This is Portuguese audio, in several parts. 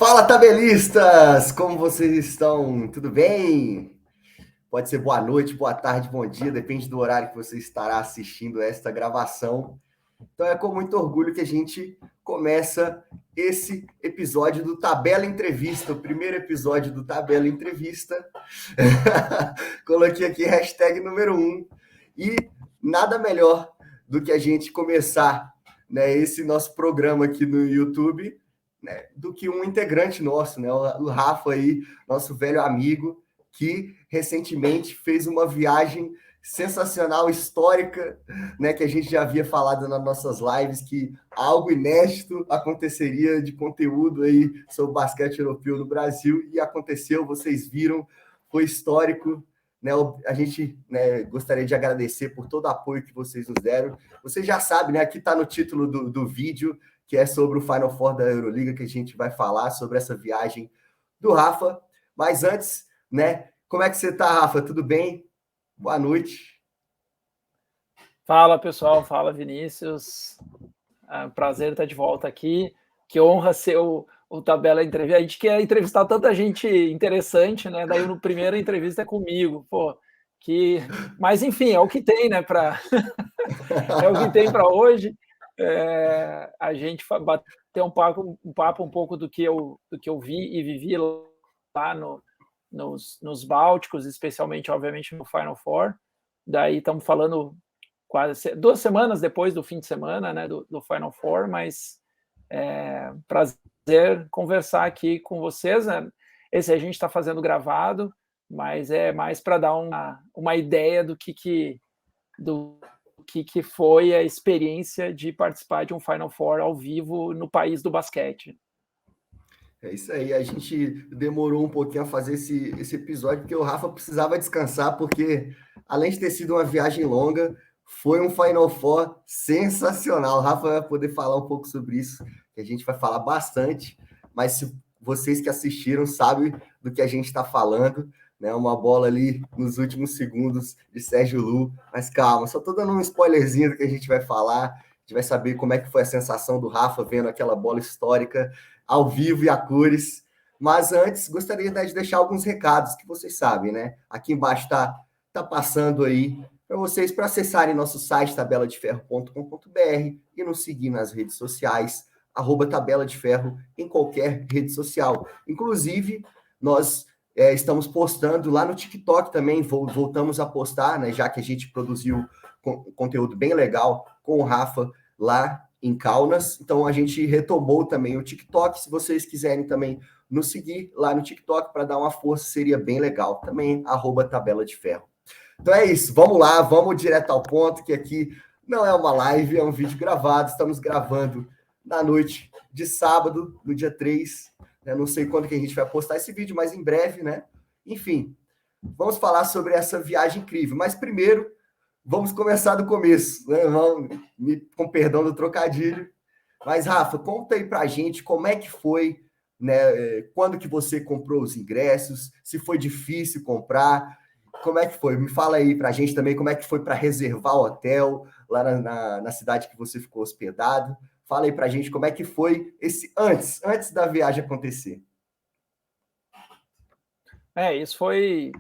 Fala, tabelistas! Como vocês estão? Tudo bem? Pode ser boa noite, boa tarde, bom dia, depende do horário que você estará assistindo esta gravação. Então é com muito orgulho que a gente começa esse episódio do Tabela Entrevista, o primeiro episódio do Tabela Entrevista. Coloquei aqui hashtag número 1 e nada melhor do que a gente começar, né, esse nosso programa aqui no YouTube, né, do que um integrante nosso, né, o Rafa aí, nosso velho amigo, que recentemente fez uma viagem sensacional, histórica, né, que a gente já havia falado nas nossas lives, que algo inédito aconteceria de conteúdo aí sobre basquete europeu no Brasil, e aconteceu, vocês viram, foi histórico, né, a gente, né, gostaria de agradecer por todo o apoio que vocês nos deram. Vocês já sabem, né, aqui está no título do vídeo, que é sobre o Final Four da Euroliga, que a gente vai falar sobre essa viagem do Rafa. Mas antes, né, como é que você está, Rafa? Tudo bem? Boa noite. Fala, pessoal. Fala, Vinícius. Prazer estar de volta aqui. Que honra ser o Tabela Entrevista. A gente quer entrevistar tanta gente interessante, né? Daí, no primeira entrevista é comigo. Pô, Mas, enfim, é o que tem, né? É o que tem para hoje. A gente bater um papo um pouco do que eu vi e vivi lá nos Bálticos, especialmente, obviamente, no Final Four. Daí estamos falando quase 2 semanas depois do fim de semana, né, do Final Four, mas prazer conversar aqui com vocês, né? Esse a gente está fazendo gravado, mas é mais para dar uma ideia do que foi a experiência de participar de um Final Four ao vivo no país do basquete. É isso aí, a gente demorou um pouquinho a fazer esse episódio, porque o Rafa precisava descansar, porque além de ter sido uma viagem longa, foi um Final Four sensacional. O Rafa vai poder falar um pouco sobre isso, que a gente vai falar bastante, mas se vocês que assistiram sabem do que a gente está falando, né? Uma bola ali nos últimos segundos de Sérgio Lu, mas calma, só estou dando um spoilerzinho do que a gente vai falar, a gente vai saber como é que foi a sensação do Rafa vendo aquela bola histórica ao vivo e a cores. Mas antes, gostaria de deixar alguns recados que vocês sabem, né? Aqui embaixo tá passando aí para vocês para acessarem nosso site tabeladeferro.com.br e nos seguir nas redes sociais, @tabela de ferro em qualquer rede social. Inclusive, nós estamos postando lá no TikTok também, voltamos a postar, né? Já que a gente produziu conteúdo bem legal com o Rafa lá em Kaunas, então a gente retomou também o TikTok. Se vocês quiserem também nos seguir lá no TikTok para dar uma força, seria bem legal. Também @tabela de ferro. Então é isso, vamos lá, vamos direto ao ponto, que aqui não é uma live, é um vídeo gravado. Estamos gravando na noite de sábado, no dia 3. Né? Não sei quando que a gente vai postar esse vídeo, mas em breve, né? Enfim, vamos falar sobre essa viagem incrível. Mas primeiro, vamos começar do começo, né? Com perdão do trocadilho. Mas, Rafa, conta aí pra gente como é que foi, né? Quando que você comprou os ingressos, se foi difícil comprar, como é que foi? Me fala aí pra gente também como é que foi para reservar o hotel lá na cidade que você ficou hospedado. Fala aí pra gente como é que foi esse antes da viagem acontecer. Isso foi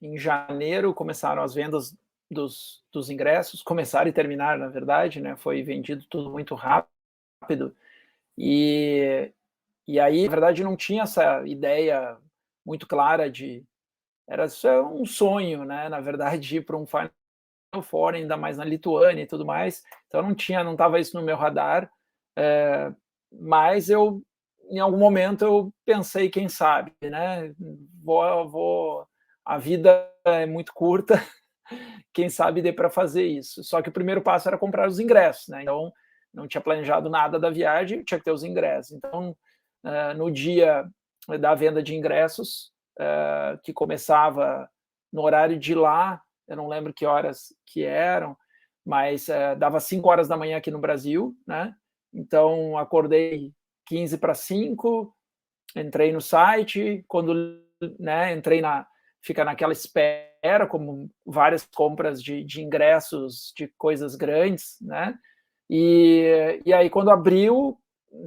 em janeiro, começaram as vendas dos ingressos, começaram e terminaram, na verdade, né? Foi vendido tudo muito rápido. E aí, na verdade, não tinha essa ideia muito clara era só um sonho, né? Na verdade, ir para um Final Four, ainda mais na Lituânia e tudo mais. Então não estava isso no meu radar. Mas em algum momento eu pensei, quem sabe, né? A vida é muito curta, quem sabe dê para fazer isso. Só que o primeiro passo era comprar os ingressos, né? Então não tinha planejado nada da viagem, tinha que ter os ingressos. Então, no dia da venda de ingressos, que começava no horário de lá, eu não lembro que horas que eram, mas dava 5 horas da manhã aqui no Brasil, né? Então acordei 15 para 5, entrei no site, quando, né, fica naquela espera, como várias compras de ingressos de coisas grandes, né? E aí, quando abriu,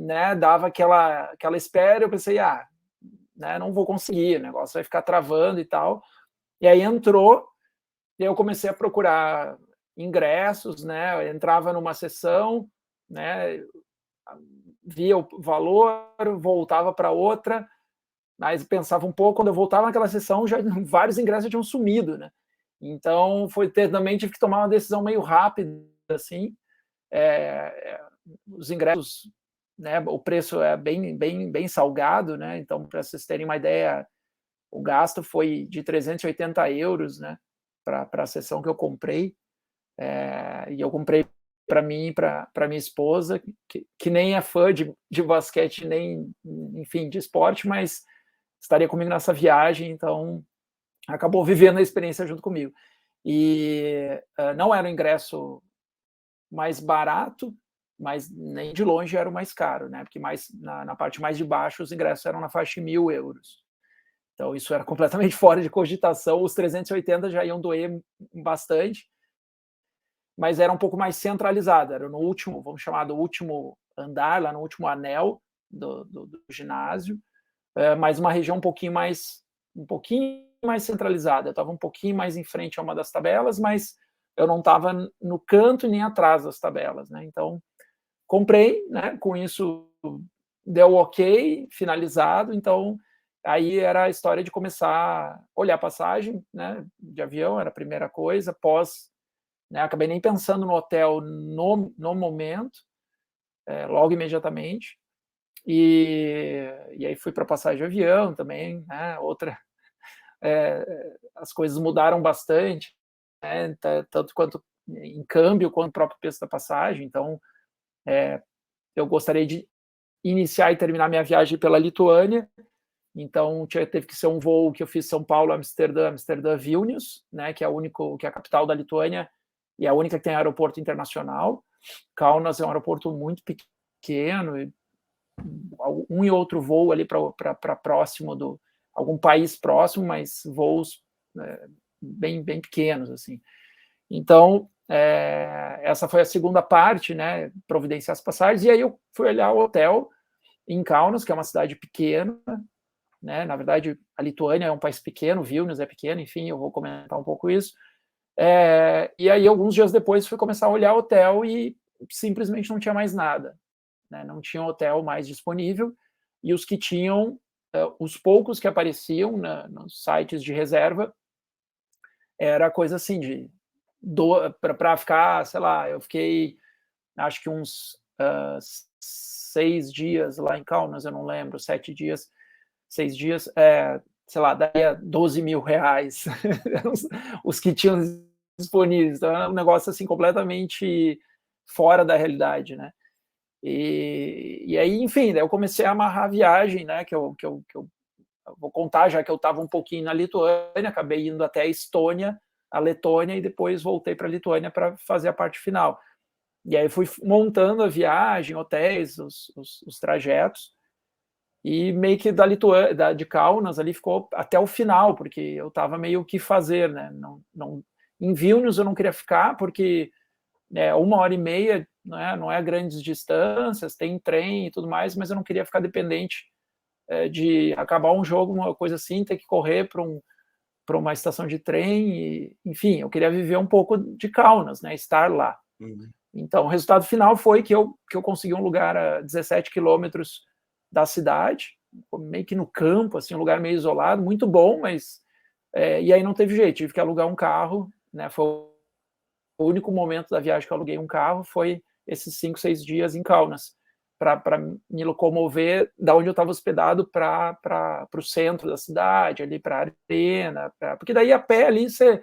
né, dava aquela espera, eu pensei, né, não vou conseguir, o negócio vai ficar travando e tal. E aí entrou, e eu comecei a procurar ingressos, né, eu entrava numa sessão, né, via o valor, voltava para outra, mas pensava um pouco, quando eu voltava naquela sessão, já vários ingressos já tinham sumido, né? Então, também tive que tomar uma decisão meio rápida, assim. Os ingressos, né, o preço é bem salgado, né? Então, para vocês terem uma ideia, o gasto foi de 380 euros, né, para a sessão que eu comprei. E eu comprei para mim e para minha esposa, que nem é fã de basquete, nem, enfim, de esporte, mas estaria comigo nessa viagem, então acabou vivendo a experiência junto comigo. E não era o ingresso mais barato, mas nem de longe era o mais caro, né? Porque na parte mais de baixo os ingressos eram na faixa de 1.000 euros. Então isso era completamente fora de cogitação. Os 380 já iam doer bastante, mas era um pouco mais centralizado. Era no último, vamos chamar do último andar, lá no último anel do ginásio, mas uma região um pouquinho mais centralizada. Eu estava um pouquinho mais em frente a uma das tabelas, mas eu não estava no canto nem atrás das tabelas, né? Então comprei, né? Com isso deu ok, finalizado. Então aí era a história de começar a olhar passagem, né? De avião era a primeira coisa. Né, acabei nem pensando no hotel no momento, logo imediatamente. E aí fui para passagem de avião também, né? As coisas mudaram bastante, né? Tanto quanto em câmbio quanto o próprio preço da passagem. Então, eu gostaria de iniciar e terminar minha viagem pela Lituânia. Então, teve que ser um voo que eu fiz São Paulo, Amsterdã, Vilnius, né? Que é a capital da Lituânia e a única que tem aeroporto internacional. Kaunas é um aeroporto muito pequeno, um e outro voo ali para próximo algum país próximo, mas voos bem pequenos, assim. Então, essa foi a segunda parte, né, providenciar as passagens, e aí eu fui olhar o hotel em Kaunas, que é uma cidade pequena, né, na verdade, a Lituânia é um país pequeno, Vilnius é pequeno, enfim, eu vou comentar um pouco isso. E aí, alguns dias depois, fui começar a olhar hotel e simplesmente não tinha mais nada, né? Não tinha hotel mais disponível, e os que tinham, os poucos que apareciam nos sites de reserva, era coisa assim, para ficar, sei lá, eu fiquei, acho que uns 6 dias lá em Kaunas, eu não lembro, 7 dias, 6 dias, sei lá, daria 12 mil reais, os que tinham disponíveis. Então, é um negócio assim completamente fora da realidade, né? E aí, enfim, daí eu comecei a amarrar a viagem, né? Que eu vou contar, já que eu estava um pouquinho na Lituânia, acabei indo até a Estônia, a Letônia, e depois voltei para a Lituânia para fazer a parte final. E aí fui montando a viagem, hotéis, os trajetos, e meio que de Kaunas ali ficou até o final, porque eu estava meio o que fazer, né? Em Vilnius eu não queria ficar, porque 1h30, não é grandes distâncias, tem trem e tudo mais, mas eu não queria ficar dependente de acabar um jogo, uma coisa assim, ter que correr para uma estação de trem, e, enfim, eu queria viver um pouco de Kaunas, né? Estar lá. Uhum. Então, o resultado final foi que eu consegui um lugar a 17 quilômetros da cidade, meio que no campo, assim, um lugar meio isolado, muito bom, mas e aí não teve jeito, tive que alugar um carro, né? Foi o único momento da viagem que eu aluguei um carro, foi esses 5, 6 dias em Kaunas, para me locomover da onde eu estava hospedado para o centro da cidade, ali para a arena, porque daí a pé ali, se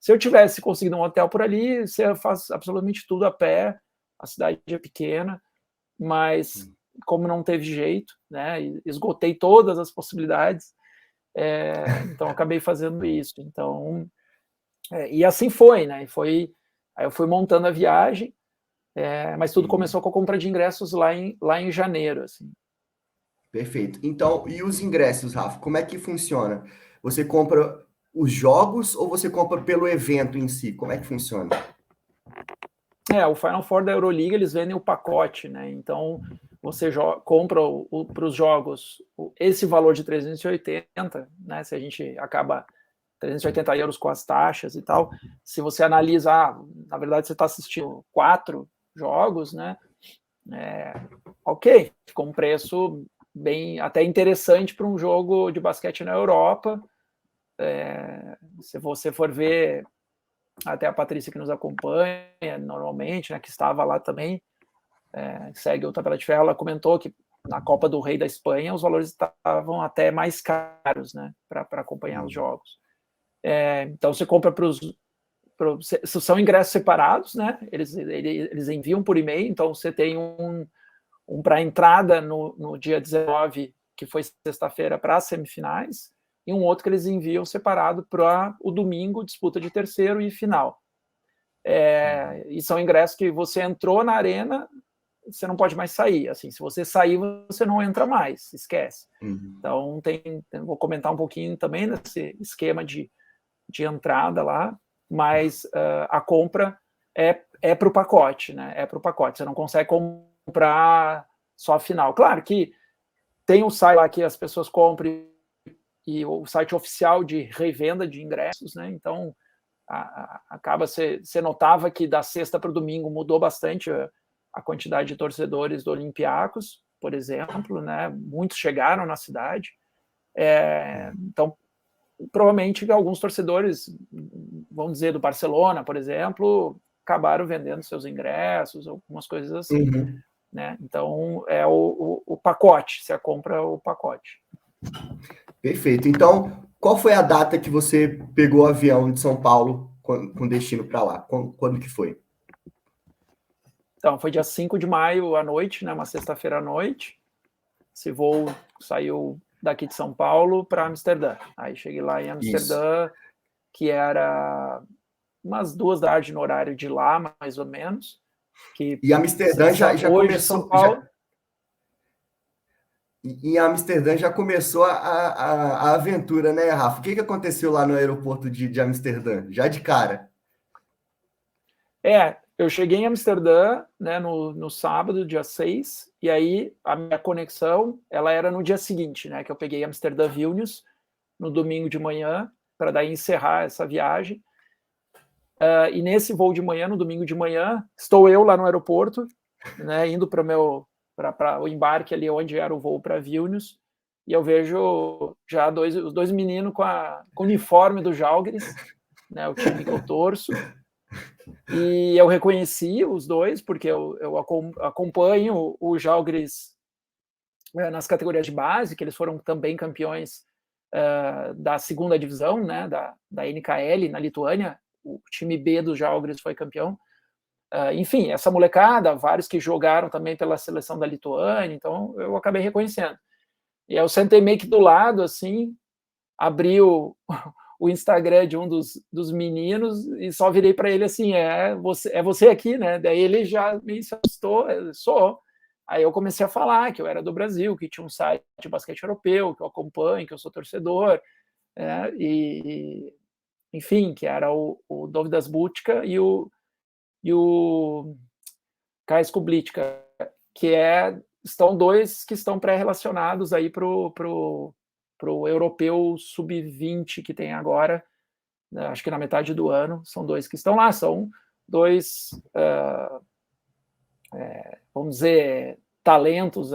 eu tivesse conseguido um hotel por ali, você faz absolutamente tudo a pé, a cidade é pequena, mas como não teve jeito, né, esgotei todas as possibilidades, então acabei fazendo isso. Então, e assim foi, né? Aí eu fui montando a viagem, mas tudo começou com a compra de ingressos lá em janeiro, assim. Perfeito. Então, e os ingressos, Rafa, como é que funciona? Você compra os jogos ou você compra pelo evento em si? Como é que funciona? O Final Four da Euroliga, eles vendem o pacote, né? Então, você compra para os jogos esse valor de 380, né? Se a gente acaba 380 euros com as taxas e tal, se você analisa, na verdade você está assistindo 4 jogos, né? Ok, ficou um preço bem até interessante para um jogo de basquete na Europa. Se você for ver, até a Patrícia que nos acompanha normalmente, né, que estava lá também, segue o Tabela de Ferro, ela comentou que na Copa do Rei da Espanha os valores estavam até mais caros, né, para acompanhar os jogos. Então você compra são ingressos separados, né? Eles enviam por e-mail, então você tem um para entrada no dia 19, que foi sexta-feira, para as semifinais, e um outro que eles enviam separado para o domingo, disputa de terceiro e final. E são ingressos que você entrou na arena, você não pode mais sair. Assim, se você sair, você não entra mais, esquece. Então, vou comentar um pouquinho também desse esquema de entrada lá, mas a compra é para o pacote, né? É para o pacote. Você não consegue comprar só a final. Claro que tem um site lá que as pessoas compram e o site oficial de revenda de ingressos, né? Então acaba você notava que da sexta para o domingo mudou bastante a quantidade de torcedores do Olympiacos, por exemplo, né? Muitos chegaram na cidade. Então provavelmente alguns torcedores, vamos dizer, do Barcelona, por exemplo, acabaram vendendo seus ingressos, algumas coisas assim. Né? Então, é o pacote, você compra o pacote. Perfeito. Então, qual foi a data que você pegou o avião de São Paulo com destino para lá? Quando que foi? Então, foi dia 5 de maio à noite, né? Uma sexta-feira à noite. Esse voo saiu daqui de São Paulo para Amsterdã. Aí cheguei lá em Amsterdã, que era umas 2 da tarde no horário de lá, mais ou menos. E Amsterdã já hoje, começou. São Paulo. Em Amsterdã já começou a aventura, né, Rafa? O que aconteceu lá no aeroporto de Amsterdã? Já de cara. Eu cheguei em Amsterdã, né, no sábado, dia 6, e aí a minha conexão, ela era no dia seguinte, né, que eu peguei Amsterdã-Vilnius, no domingo de manhã, para daí encerrar essa viagem. E nesse voo de manhã, no domingo de manhã, estou eu lá no aeroporto, né, indo para o embarque ali onde era o voo para Vilnius, e eu vejo já os dois meninos com o uniforme do Žalgiris, né, o time que eu torço. E eu reconheci os dois, porque eu acompanho o Žalgiris nas categorias de base, que eles foram também campeões da segunda divisão, né, da NKL na Lituânia. O time B do Žalgiris foi campeão. Enfim, essa molecada, vários que jogaram também pela seleção da Lituânia, então eu acabei reconhecendo. E aí eu sentei meio que do lado, assim, abri o Instagram de um dos meninos e só virei para ele assim, é você aqui, né? Daí ele já me assustou, sou. Aí eu comecei a falar que eu era do Brasil, que tinha um site de basquete europeu, que eu acompanho, que eu sou torcedor, enfim, que era o Dovidas Butka e o Kais Kublitka, que estão dois que estão pré-relacionados aí para o europeu sub-20 que tem agora, acho que na metade do ano, são dois que estão lá, são dois, vamos dizer, talentos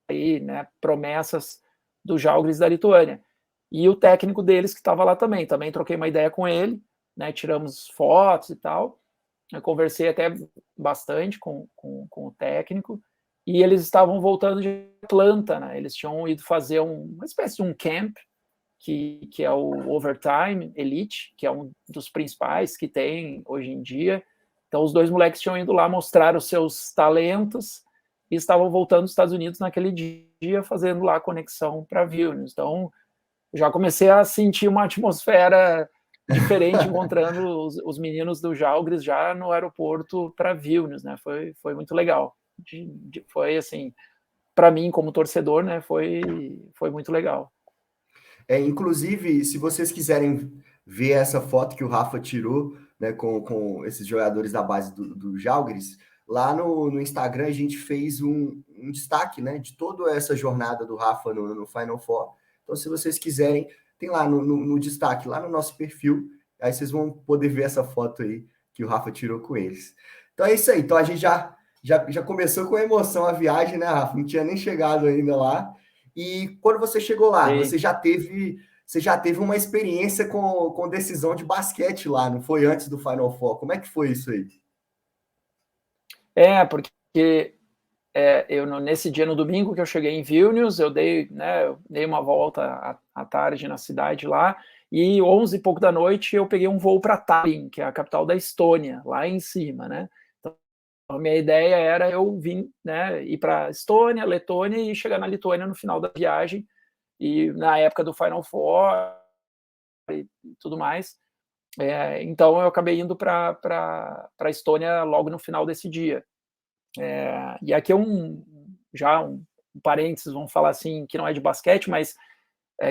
aí, né, promessas do Žalgiris da Lituânia. E o técnico deles que estava lá também troquei uma ideia com ele, né, tiramos fotos e tal, eu conversei até bastante com o técnico, e eles estavam voltando de Atlanta, né, eles tinham ido fazer uma espécie de um camp, que é o Overtime Elite, que é um dos principais que tem hoje em dia. Então, os dois moleques tinham ido lá mostrar os seus talentos e estavam voltando dos Estados Unidos naquele dia, fazendo lá a conexão para Vilnius. Então, já comecei a sentir uma atmosfera diferente, encontrando os meninos do Žalgiris já no aeroporto para Vilnius, né? Foi muito legal. Foi assim, para mim como torcedor, né? Foi muito legal. Inclusive, se vocês quiserem ver essa foto que o Rafa tirou, né, com esses jogadores da base do Žalgiris, lá no Instagram a gente fez um destaque, né, de toda essa jornada do Rafa no Final Four. Então, se vocês quiserem, tem lá no destaque, lá no nosso perfil, aí vocês vão poder ver essa foto aí que o Rafa tirou com eles. Então é isso aí. Então a gente já começou com emoção a viagem, né, Rafa? Não tinha nem chegado ainda lá. E quando você chegou lá, Sim. você já teve uma experiência com decisão de basquete lá, não foi antes do Final Four? Como é que foi isso aí? Porque nesse dia, no domingo, que eu cheguei em Vilnius, eu dei uma volta à tarde na cidade lá, e 11 e pouco da noite eu peguei um voo para Tallinn, que é a capital da Estônia, lá em cima, né? Então, a minha ideia era eu vir, né, ir para Estônia, Letônia e chegar na Lituânia no final da viagem, e na época do Final Four e tudo mais. Então eu acabei indo para a Estônia logo no final desse dia. E aqui é um parênteses, vamos falar assim, que não é de basquete, mas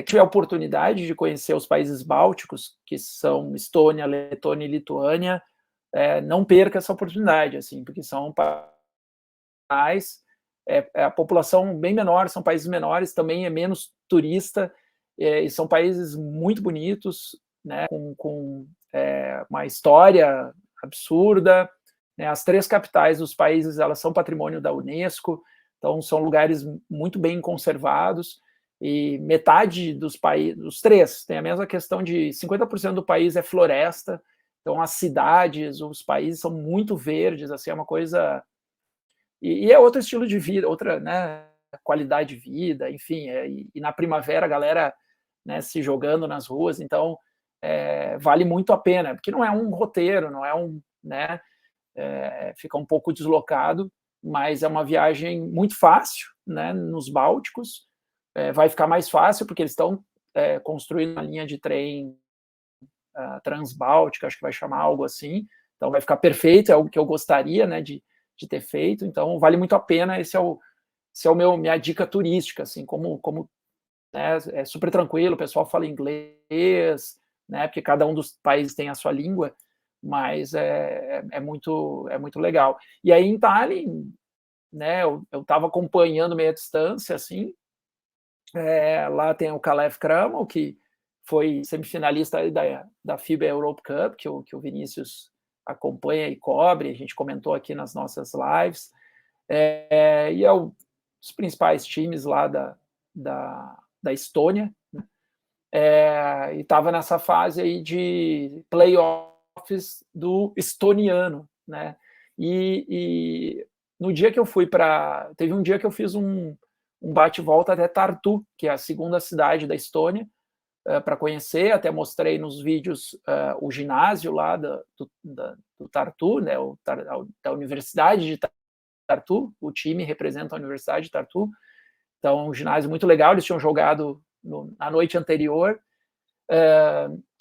tive a oportunidade de conhecer os países bálticos, que são Estônia, Letônia e Lituânia. Não perca essa oportunidade, assim, porque são países, a população bem menor, são países menores, também é menos turista, e são países muito bonitos, né, com uma história absurda, né. As 3 capitais dos países, elas são patrimônio da Unesco, então são lugares muito bem conservados, e metade dos países, os 3, tem a mesma questão de 50% do país é floresta, então as cidades, os países são muito verdes, assim, é uma coisa... E é outro estilo de vida, outra, né, qualidade de vida, enfim, e na primavera a galera, né, se jogando nas ruas, então vale muito a pena, porque não é um roteiro, não é um, né, fica um pouco deslocado, mas é uma viagem muito fácil, né, nos Bálticos. Vai ficar mais fácil porque eles estão construindo uma linha de trem transbáltica, acho que vai chamar algo assim, então vai ficar perfeito, é algo que eu gostaria, né, de ter feito, então vale muito a pena. Esse é minha dica turística, assim, como né, é super tranquilo, o pessoal fala inglês, né, porque cada um dos países tem a sua língua, mas é muito legal. E aí em Tallinn, né, eu estava acompanhando meio à distância, assim, lá tem o Kalev Kraml, que foi semifinalista da FIBA Europe Cup, que o Vinícius acompanha e cobre, a gente comentou aqui nas nossas lives, e é os principais times lá da Estônia, né? E estava nessa fase aí de playoffs do estoniano, né? E no dia que eu fui teve um dia que eu fiz um bate-volta até Tartu, que é a segunda cidade da Estônia, para conhecer, até mostrei nos vídeos o ginásio lá do Tartu, né, da Universidade de Tartu, o time representa a Universidade de Tartu, então um ginásio muito legal, eles tinham jogado na noite anterior,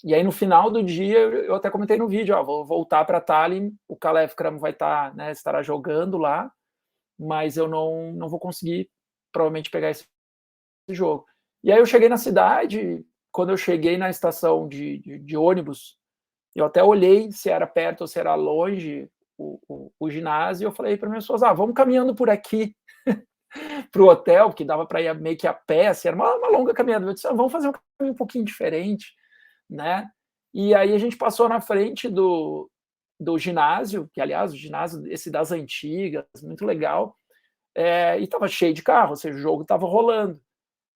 e aí no final do dia, eu até comentei no vídeo, vou voltar para Tallinn, o Kalev Kraml vai né, estará jogando lá, mas eu não vou conseguir provavelmente pegar esse jogo. E aí eu cheguei na cidade, quando eu cheguei na estação de ônibus, eu até olhei se era perto ou se era longe o ginásio, e eu falei para minhas pessoas, vamos caminhando por aqui para o hotel, porque dava para ir meio que a pé, assim, era uma longa caminhada. Eu disse, vamos fazer um caminho um pouquinho diferente, né? E aí a gente passou na frente do ginásio, que aliás, o ginásio esse das antigas, muito legal, e estava cheio de carro, ou seja, o jogo estava rolando.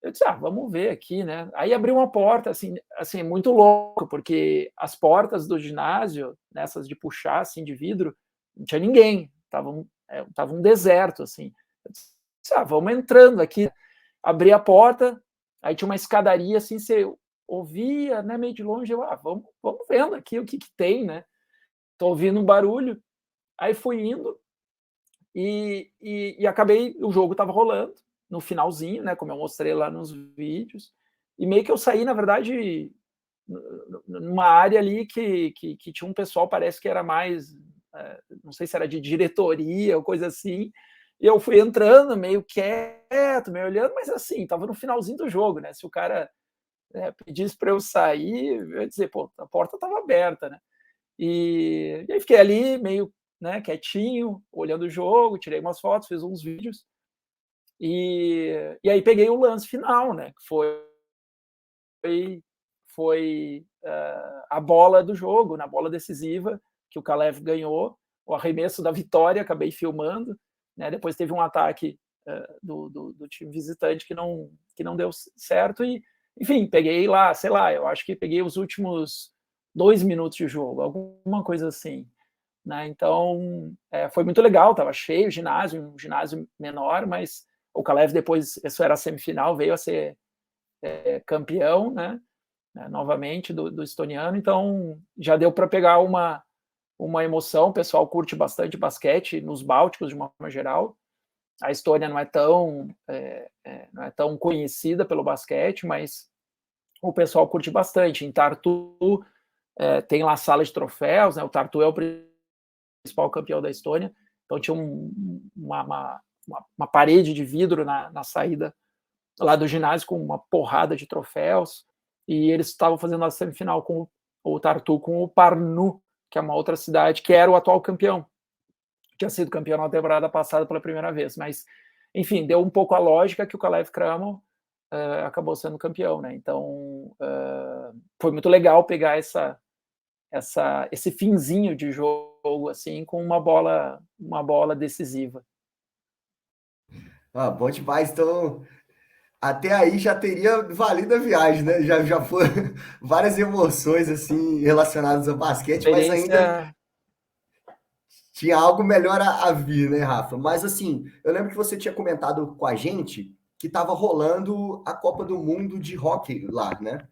Eu disse, vamos ver aqui, né? Aí abriu uma porta, assim, muito louco, porque as portas do ginásio, nessas de puxar, assim, de vidro, não tinha ninguém, tava um deserto, assim. Eu disse, vamos entrando aqui. Abri a porta, aí tinha uma escadaria, assim, você ouvia, né, meio de longe, eu, vamos vendo aqui o que tem, né? Tô ouvindo um barulho. Aí fui indo e acabei, o jogo estava rolando, no finalzinho, né, como eu mostrei lá nos vídeos, e meio que eu saí, na verdade, numa área ali que tinha um pessoal, parece que era mais, não sei se era de diretoria ou coisa assim, e eu fui entrando meio quieto, meio olhando, mas assim, estava no finalzinho do jogo, né, se o cara pedisse para eu sair, eu ia dizer, pô, a porta estava aberta, né, e aí fiquei ali meio né, quietinho, olhando o jogo, tirei umas fotos, fiz uns vídeos, e aí peguei o lance final, né, que foi a bola do jogo, na bola decisiva, que o Kalev ganhou, o arremesso da vitória, acabei filmando, né, depois teve um ataque do time visitante que não deu certo, e, enfim, peguei lá, sei lá, eu acho que peguei os últimos 2 minutos de jogo, alguma coisa assim, né, então foi muito legal, estava cheio o ginásio, um ginásio menor, mas o Kalev depois, isso era a semifinal, veio a ser campeão, né, novamente do estoniano, então já deu para pegar uma emoção, o pessoal curte bastante basquete nos Bálticos de uma forma geral, a Estônia não é tão conhecida pelo basquete, mas o pessoal curte bastante. Em Tartu tem lá a sala de troféus, né? O Tartu é o principal campeão da Estônia, então tinha uma parede de vidro na saída lá do ginásio com uma porrada de troféus, e eles estavam fazendo a semifinal com o Tartu com o Parnu, que é uma outra cidade, que era o atual campeão, tinha sido campeão na temporada passada pela primeira vez, mas, enfim, deu um pouco a lógica que o Kalev Cramo acabou sendo campeão, né? Então, foi muito legal pegar esse finzinho de jogo, assim, com uma bola decisiva. Ah, bom demais. Então, até aí já teria valido a viagem, né? Já foram várias emoções, assim, relacionadas ao basquete, mas ainda Experiência. tinha algo melhor a vir, né, Rafa? Mas assim, eu lembro que você tinha comentado com a gente que estava rolando a Copa do Mundo de hóquei lá, né?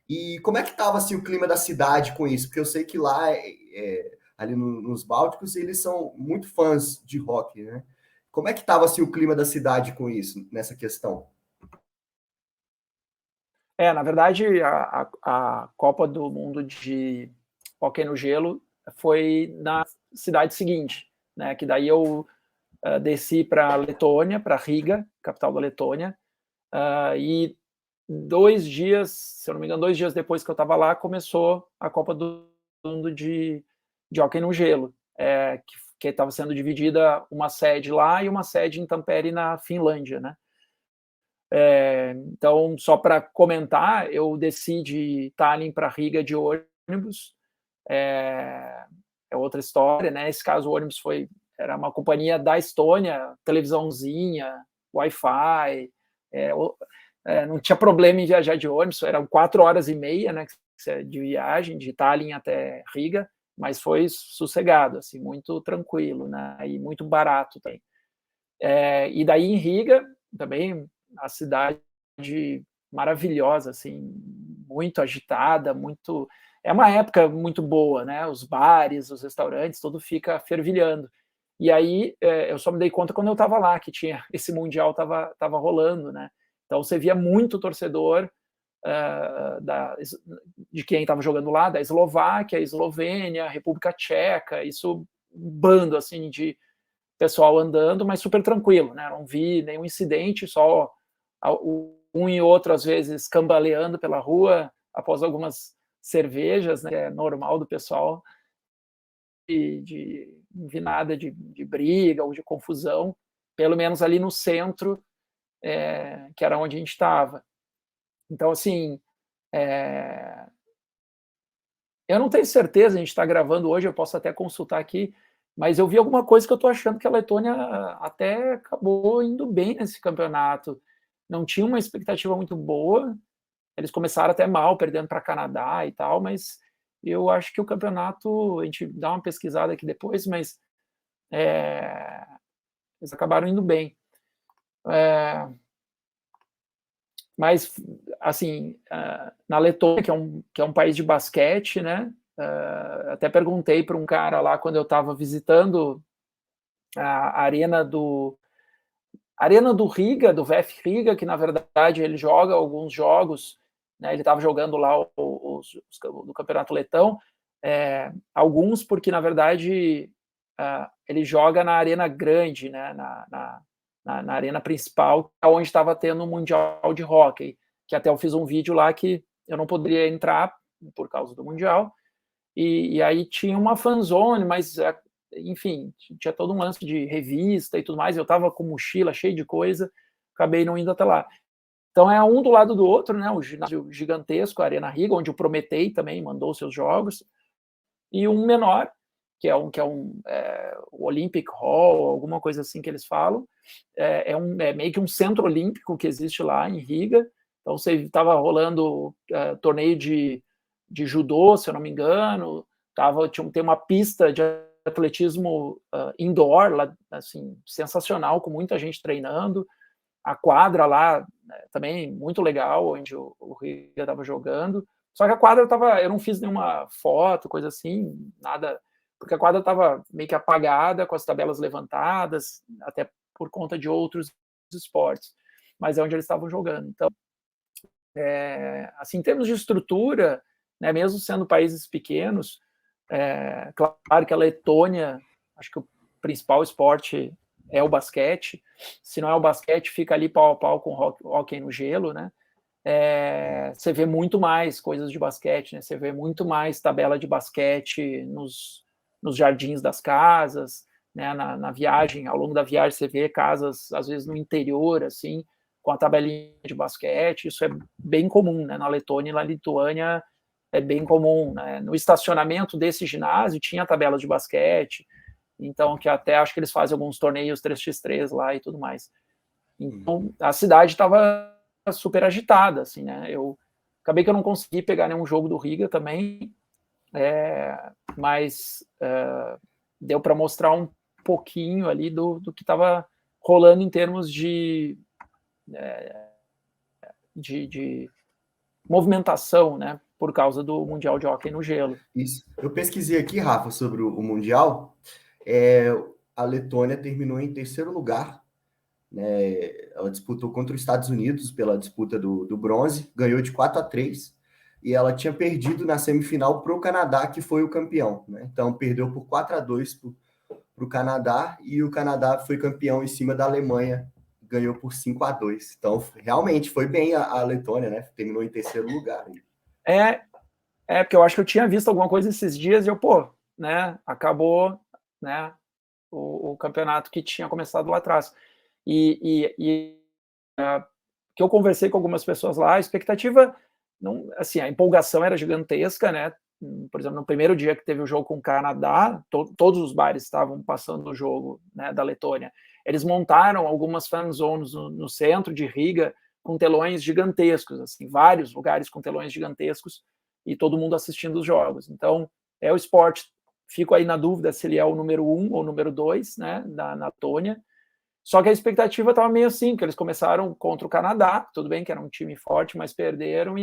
E como é que estava assim, o clima da cidade com isso? Porque eu sei que lá, ali nos Bálticos, eles são muito fãs de hóquei, né? Como é que estava assim, o clima da cidade com isso, nessa questão? Na verdade, a Copa do Mundo de hóquei no gelo foi na cidade seguinte, né? Que daí eu desci para Letônia, para Riga, capital da Letônia, e 2 dias, se eu não me engano, 2 dias depois que eu estava lá, começou a Copa do Mundo de hóquei no gelo, que estava sendo dividida uma sede lá e uma sede em Tampere, na Finlândia, né? Então, só para comentar, eu desci de Tallinn para Riga de ônibus, é outra história, né? Nesse caso, o ônibus era uma companhia da Estônia, televisãozinha, Wi-Fi, não tinha problema em viajar de ônibus, eram 4 horas e meia, né, de viagem, de Tallinn até Riga, mas foi sossegado, assim, muito tranquilo, né, e muito barato também. E daí em Riga, também, a cidade maravilhosa, assim, muito agitada, muito... É uma época muito boa, né? Os bares, os restaurantes, tudo fica fervilhando. E aí eu só me dei conta quando eu estava lá, que tinha esse Mundial tava rolando, né? Então você via muito torcedor de quem estava jogando lá, da Eslováquia, Eslovênia, República Tcheca, isso um bando assim de pessoal andando, mas super tranquilo, né? Não vi nenhum incidente, só um e outro, às vezes, cambaleando pela rua após algumas cervejas, né? É normal do pessoal, não vi nada de briga ou de confusão, pelo menos ali no centro, que era onde a gente estava. Então, assim, eu não tenho certeza, a gente está gravando hoje, eu posso até consultar aqui, mas eu vi alguma coisa que eu estou achando que a Letônia até acabou indo bem nesse campeonato. Não tinha uma expectativa muito boa, eles começaram até mal, perdendo para Canadá e tal, mas eu acho que o campeonato, a gente dá uma pesquisada aqui depois, mas eles acabaram indo bem. Mas, assim, na Letônia, que é um país de basquete, né? Até perguntei para um cara lá quando eu estava visitando a arena do Riga, do VF Riga, que na verdade ele joga alguns jogos, né? Ele estava jogando lá do Campeonato Letão, alguns porque na verdade ele joga na arena grande, né? Na arena principal, onde estava tendo um Mundial de Hóquei, que até eu fiz um vídeo lá que eu não poderia entrar por causa do Mundial, e aí tinha uma fanzone, mas enfim, tinha todo um lance de revista e tudo mais, eu estava com mochila cheia de coisa, acabei não indo até lá. Então é um do lado do outro, né? O ginásio gigantesco, a Arena Riga, onde o Prometei também mandou seus jogos, e um menor, que é o Olympic Hall, alguma coisa assim que eles falam, é meio que um centro olímpico que existe lá em Riga. Então você estava rolando torneio de judô, se eu não me engano, tem uma pista de atletismo indoor, lá, assim, sensacional, com muita gente treinando. A quadra lá, também muito legal, onde o Riga estava jogando. Só que a quadra eu não fiz nenhuma foto, coisa assim, nada, porque a quadra estava meio que apagada, com as tabelas levantadas, até por conta de outros esportes, mas é onde eles estavam jogando. Então, assim, em termos de estrutura, né, mesmo sendo países pequenos, claro que a Letônia, acho que o principal esporte é o basquete. Se não é o basquete, fica ali pau a pau com o hóquei no gelo, né? Você vê muito mais coisas de basquete, né? Você vê muito mais tabela de basquete nos jardins das casas, né? Na viagem, ao longo da viagem, você vê casas, às vezes, no interior, assim, com a tabelinha de basquete. Isso é bem comum, né? Na Letônia e na Lituânia é bem comum, né? No estacionamento desse ginásio tinha tabelas de basquete, então, que até acho que eles fazem alguns torneios 3x3 lá e tudo mais. Então, a cidade estava super agitada, assim, né? Acabei que eu não consegui pegar nenhum jogo do Riga também, mas deu para mostrar um pouquinho ali do que estava rolando em termos de movimentação, né? Por causa do Mundial de Hóquei no Gelo. Isso. Eu pesquisei aqui, Rafa, sobre o Mundial. A Letônia terminou em terceiro lugar, né? Ela disputou contra os Estados Unidos pela disputa do bronze, ganhou de 4-3, e ela tinha perdido na semifinal para o Canadá, que foi o campeão, né? Então perdeu por 4-2 para o Canadá, e o Canadá foi campeão em cima da Alemanha, ganhou por 5-2. Então realmente foi bem a Letônia, né? Terminou em terceiro lugar. Porque eu acho que eu tinha visto alguma coisa esses dias e né, acabou, né, o campeonato que tinha começado lá atrás. Que eu conversei com algumas pessoas lá, a expectativa, não, assim, a empolgação era gigantesca, né? Por exemplo, no primeiro dia que teve o jogo com o Canadá, todos os bares estavam passando o jogo, né, da Letônia. Eles montaram algumas fan zones no centro de Riga com telões gigantescos, assim, vários lugares com telões gigantescos e todo mundo assistindo os jogos. Então, o esporte. Fico aí na dúvida se ele é o número 1 ou o número 2, né, na Letônia. Só que a expectativa estava meio assim, que eles começaram contra o Canadá, tudo bem que era um time forte, mas perderam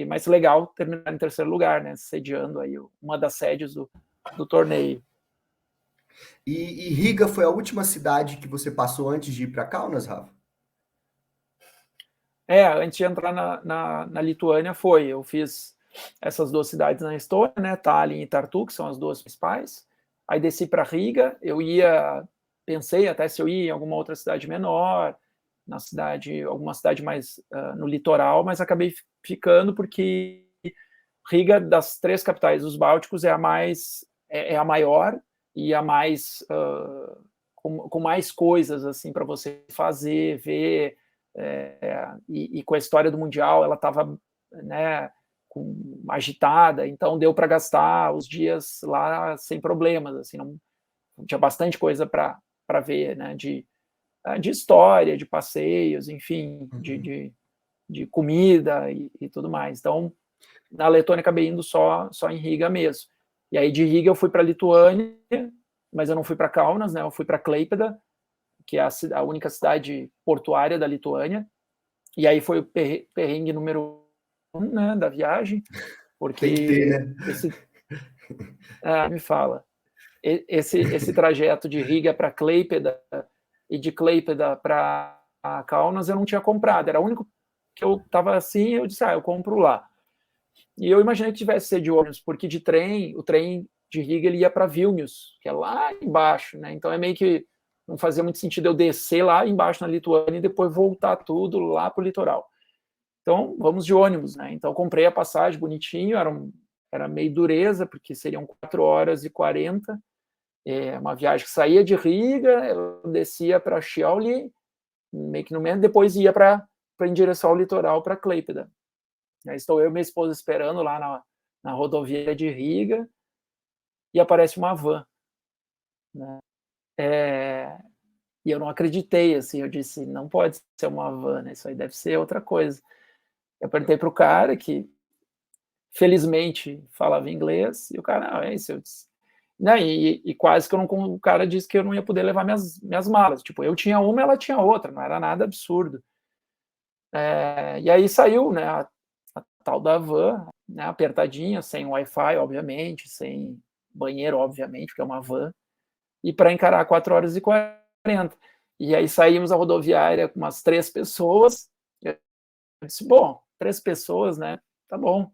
mas legal terminar em terceiro lugar, né, sediando aí uma das sedes do torneio. E Riga foi a última cidade que você passou antes de ir para Kaunas, Rafa? Antes de entrar na Lituânia eu fiz essas duas cidades na Estônia, né, Tallinn e Tartu, que são as duas principais. Aí desci para Riga, pensei até se eu ia em alguma outra cidade menor, alguma cidade mais no litoral, mas acabei ficando porque Riga, das três capitais dos Bálticos, é a maior e a mais com mais coisas assim para você fazer, ver, e com a história do Mundial ela estava, né, agitada, então deu para gastar os dias lá sem problemas, assim, não tinha bastante coisa para ver, né, de história, de passeios, enfim, de comida e tudo mais. Então, na Letônia acabei indo só em Riga mesmo. E aí de Riga eu fui para a Lituânia, mas eu não fui para Kaunas, né? Eu fui para Klaipėda, que é a única cidade portuária da Lituânia. E aí foi o perrengue número 1, né, da viagem, porque Tem que ter, né? Me fala. Esse trajeto de Riga para Klaipėda e de Klaipėda para Kaunas eu não tinha comprado, era o único que eu estava assim, eu disse, eu compro lá. E eu imaginei que tivesse ser de ônibus, porque de trem, o trem de Riga ele ia para Vilnius, que é lá embaixo, né? Então é meio que não fazia muito sentido eu descer lá embaixo na Lituânia e depois voltar tudo lá para o litoral. Então vamos de ônibus, né? Então comprei a passagem bonitinho, era meio dureza, porque seriam 4 horas e 40, uma viagem que saía de Riga, eu descia para Šiauliai, meio que no meio, depois ia em direção ao litoral, para Klaipėda. Aí estou eu e minha esposa esperando lá na rodovia de Riga, e aparece uma van, né? E eu não acreditei, assim, eu disse, não pode ser uma van, né? Isso aí deve ser outra coisa. Eu perguntei para o cara, que felizmente falava inglês, e o cara, não, é isso. Eu disse, né? E quase que o cara disse que eu não ia poder levar minhas malas. Tipo, eu tinha uma, ela tinha outra, não era nada absurdo. E aí saiu, né, a tal da van, né, apertadinha, sem Wi-Fi, obviamente, sem banheiro, obviamente, porque é uma van, e para encarar 4h40. E aí saímos a rodoviária com umas 3 pessoas. Eu disse, bom, 3 pessoas, né? Tá bom.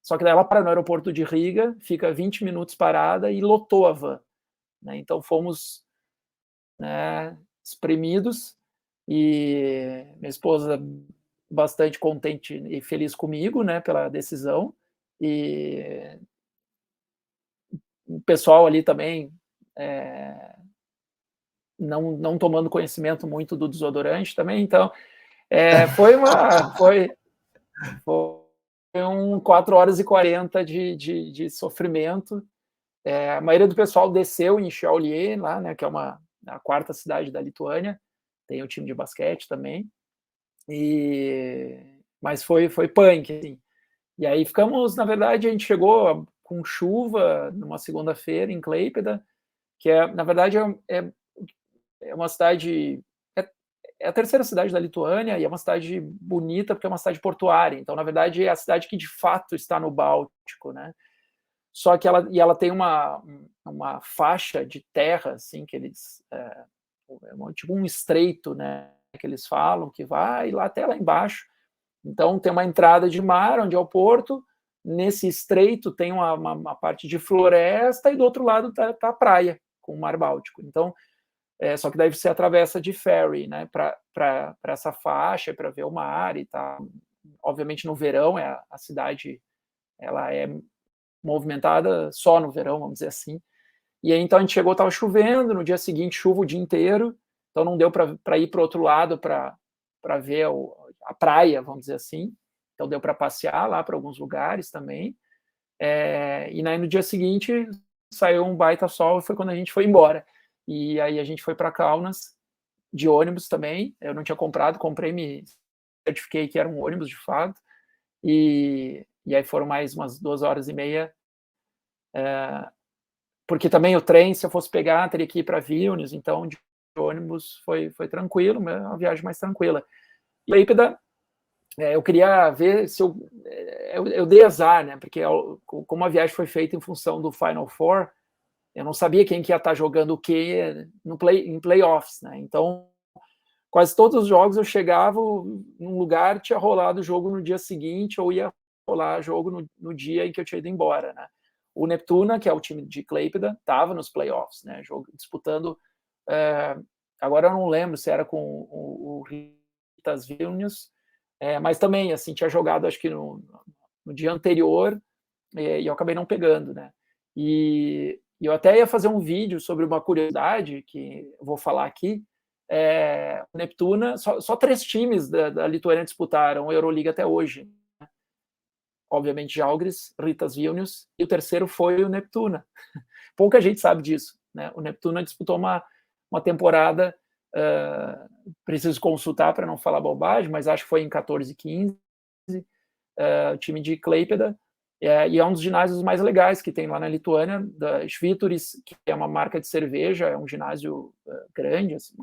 Só que daí ela para no aeroporto de Riga, fica 20 minutos parada e lotou a van, né? Então fomos, né, espremidos, e minha esposa bastante contente e feliz comigo, né, pela decisão, e o pessoal ali também não tomando conhecimento muito do desodorante também, então foi um 4h40 de sofrimento. A maioria do pessoal desceu em Šiauliai, lá, né, que é a 4ª cidade da Lituânia, tem o time de basquete também, mas foi punk, assim. E aí ficamos, na verdade, a gente chegou com chuva numa segunda-feira em Klaipėda, que na verdade é uma cidade, é a 3ª cidade da Lituânia, e é uma cidade bonita porque é uma cidade portuária. Então, na verdade, é a cidade que de fato está no Báltico, né? Só que ela tem uma faixa de terra, assim, que eles tipo um estreito, né, que eles falam, que vai lá até lá embaixo. Então tem uma entrada de mar, onde é o porto. Nesse estreito tem uma parte de floresta, e do outro lado tá a praia com o mar Báltico. Então só que daí você atravessa de ferry, né, para essa faixa, para ver o mar e tal. Obviamente no verão a cidade ela é movimentada só no verão, vamos dizer assim. E aí então a gente chegou, estava chovendo, no dia seguinte chuva o dia inteiro, então não deu para ir para o outro lado para ver a praia, vamos dizer assim. Então deu para passear lá para alguns lugares também. E aí no dia seguinte saiu um baita sol, e foi quando a gente foi embora. E aí a gente foi para Kaunas de ônibus também. Eu não tinha comprado, comprei, me certifiquei que era um ônibus de fato. E aí foram mais umas 2h30, porque também o trem, se eu fosse pegar, teria que ir para Vilnius, então de ônibus foi tranquilo, uma viagem mais tranquila. E aí, eu queria ver se eu dei azar, né? Porque como a viagem foi feita em função do Final Four, eu não sabia quem que ia estar jogando o quê em playoffs, né? Então, quase todos os jogos eu chegava num lugar, tinha rolado o jogo no dia seguinte, ou ia rolar jogo no dia em que eu tinha ido embora, né? O Neptuna, que é o time de Klaipėda, estava nos playoffs, né? Disputando. Agora eu não lembro se era com o Ritas Vilnius, mas também assim tinha jogado, acho que no dia anterior, e eu acabei não pegando, né? E eu até ia fazer um vídeo sobre uma curiosidade que eu vou falar aqui. O Neptuna, só 3 times da Lituânia disputaram a Euroliga até hoje. Obviamente, Žalgiris, Ritas Vilnius, e o terceiro foi o Neptuna. Pouca gente sabe disso, né? O Neptuna disputou uma temporada, preciso consultar para não falar bobagem, mas acho que foi em 14-15, o time de Klaipėda, e é um dos ginásios mais legais que tem lá na Lituânia, da Švyturys, que é uma marca de cerveja, é um ginásio grande, assim,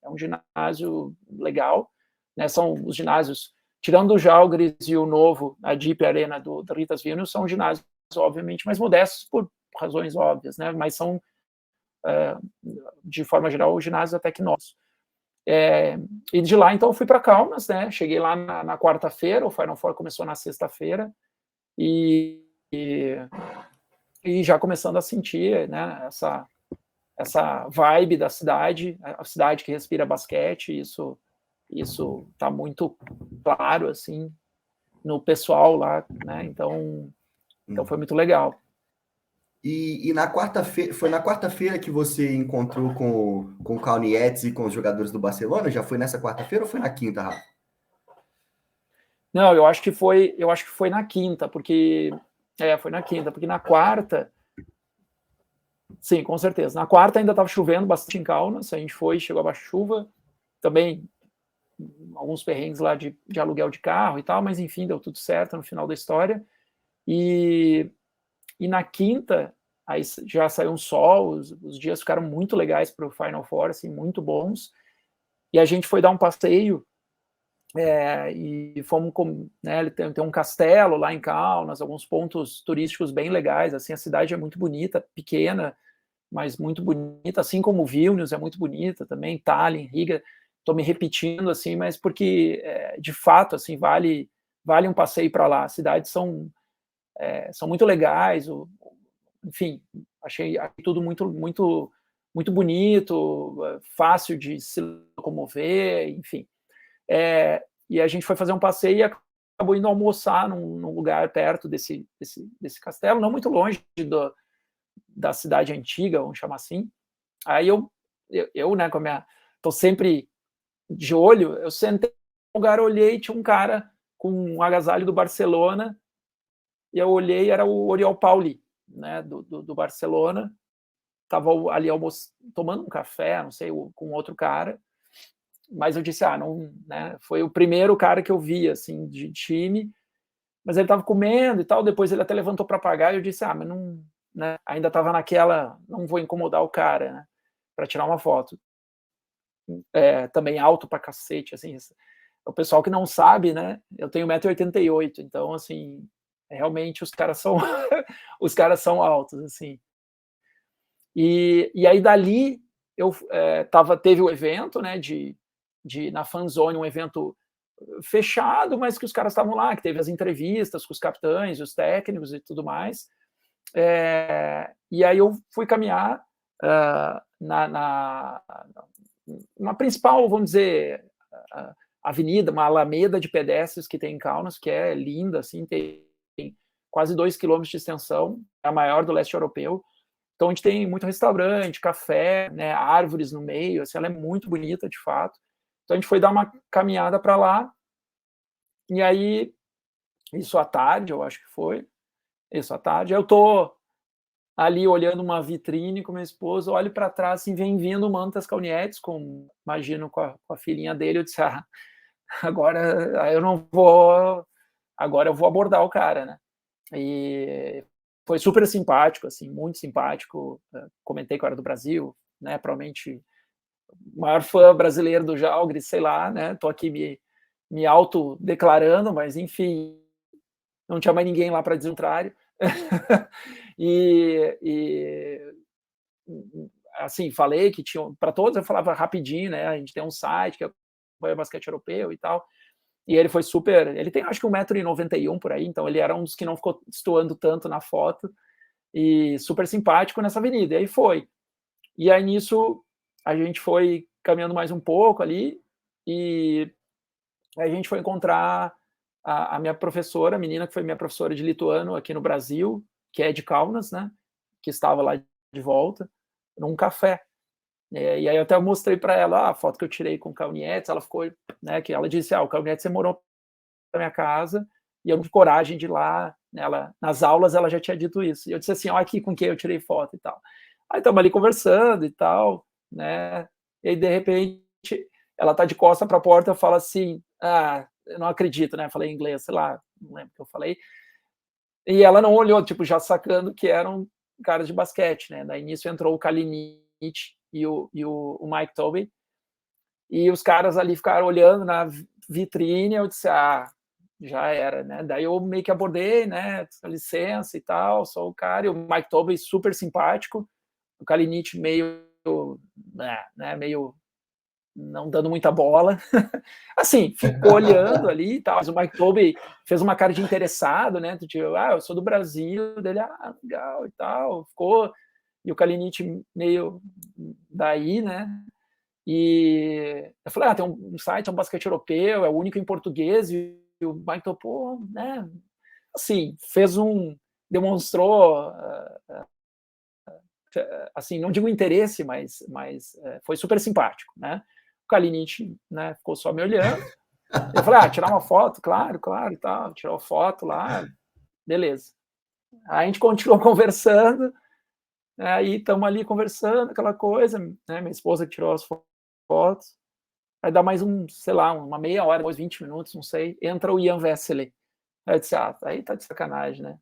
é um ginásio legal, né? São os ginásios, tirando o Žalgiris e o novo, a Deep Arena do Ritas Vilnius, são ginásios, obviamente, mais modestos por razões óbvias, né? Mas são, de forma geral, os ginásios até que nossos. E de lá, então, eu fui para Kaunas, né? Cheguei lá na quarta-feira, o Final Four começou na sexta-feira, e já começando a sentir, né, essa vibe da cidade, a cidade que respira basquete. Isso está muito claro, assim, no pessoal lá, né? Então foi muito legal. E na quarta-feira, foi na quarta-feira que você encontrou com o Kaunietes e com os jogadores do Barcelona? Já foi nessa quarta-feira ou foi na quinta, Rafa? Não, eu acho que foi na quinta, porque foi na quinta, porque na quarta, sim, com certeza. Na quarta ainda estava chovendo bastante em Kaunas, a gente foi, chegou a chuva, também alguns perrengues lá de aluguel de carro e tal, mas enfim, deu tudo certo no final da história. E na quinta, aí já saiu um sol, os dias ficaram muito legais para o Final Four, assim, muito bons. E a gente foi dar um passeio e fomos, né, ele tem um castelo lá em Kaunas, alguns pontos turísticos bem legais, assim, a cidade é muito bonita, pequena, mas muito bonita, assim como Vilnius é muito bonita também, Tallinn, Riga, estou me repetindo, assim, mas porque, de fato, assim, vale um passeio para lá, as cidades são muito legais, enfim, achei tudo muito bonito, fácil de se locomover, enfim. E a gente foi fazer um passeio e acabou indo almoçar num lugar perto desse castelo, não muito longe da cidade antiga, vamos chamar assim. Aí eu né, tô sempre de olho, eu sentei no lugar, olhei, tinha um cara com um agasalho do Barcelona, e eu olhei, era o Oriol Pauli, né, do Barcelona, estava ali tomando um café, não sei, com outro cara, mas eu disse, não, né, foi o primeiro cara que eu vi, assim, de time, mas ele estava comendo e tal, depois ele até levantou para pagar, e eu disse, mas não, né, ainda estava naquela, não vou incomodar o cara, né, para tirar uma foto. Também alto pra cacete, assim, o pessoal que não sabe, né, eu tenho 1,88 m, então, assim, realmente os caras são os caras são altos, assim. E aí dali eu teve o evento, né, na Fanzone, um evento fechado, mas que os caras estavam lá, que teve as entrevistas com os capitães, os técnicos e tudo mais. E aí eu fui caminhar na principal, vamos dizer, avenida, uma alameda de pedestres que tem em Kaunas, que é linda, assim, tem quase 2 quilômetros de extensão, é a maior do leste europeu. Então a gente tem muito restaurante, café, né, árvores no meio, assim, ela é muito bonita, de fato. Então a gente foi dar uma caminhada para lá, e aí, isso à tarde, eu acho que foi, isso à tarde, eu tô ali olhando uma vitrine com minha esposa, olho para trás, assim, vem vindo o Mantas Kaunietes, imagino, com a filhinha dele, eu disse, agora eu não vou, agora eu vou abordar o cara, né? E foi super simpático, assim, muito simpático. Comentei que eu era do Brasil, né? Provavelmente o maior fã brasileiro do Žalgiris, sei lá, né? Tô aqui me autodeclarando, mas enfim, não tinha mais ninguém lá para dizer o contrário. e assim, falei que tinha, para todos eu falava rapidinho, né? A gente tem um site que é o Basquete Europeu e tal. E ele foi super. Ele tem acho que 1,91 m por aí, então ele era um dos que não ficou destoando tanto na foto. E super simpático nessa avenida. E aí foi. E aí nisso a gente foi caminhando mais um pouco ali e a gente foi encontrar a minha professora, a menina que foi minha professora de lituano aqui no Brasil, que é de Kaunas, né? Que estava lá de volta, num café. E aí eu até mostrei para ela a foto que eu tirei com o Kaunietes, ela ficou, né? Que ela disse, o Kaunietes você morou na minha casa e eu não tive coragem de ir lá. Nas aulas ela já tinha dito isso. E eu disse assim, olha aqui com quem eu tirei foto e tal. Aí estamos ali conversando e tal, né? E aí, de repente, ela tá de costa para a porta e fala assim, eu não acredito, né? Falei em inglês, sei lá, não lembro o que eu falei. E ela não olhou, tipo, já sacando que eram caras de basquete, né? Daí nisso entrou o Kalinic e o Mike Tobey, e os caras ali ficaram olhando na vitrine, eu disse, já era, né? Daí eu meio que abordei, né? Licença e tal, sou o cara, e o Mike Tobey super simpático, o Kalinic meio, né, meio não dando muita bola. Assim, ficou olhando ali e tal, mas o Mike Tobey fez uma cara de interessado, né? Tipo, eu sou do Brasil, dele, legal e tal, ficou, e o Kalinic meio daí, né? E eu falei, tem um site, é um basquete europeu, é o único em português, e o Mike Topou, né? Assim, demonstrou assim, não digo interesse, mas foi super simpático, né? O Kalinic, né, ficou só me olhando. Eu falei, tirar uma foto? Claro, e tal. Tirou foto lá, beleza. Aí a gente continuou conversando, aí estamos ali conversando, aquela coisa, né? Minha esposa tirou as fotos. Aí dá mais sei lá, uma meia hora, depois 20 minutos, não sei, entra o Ian Vesely. Aí eu disse, aí tá de sacanagem, né?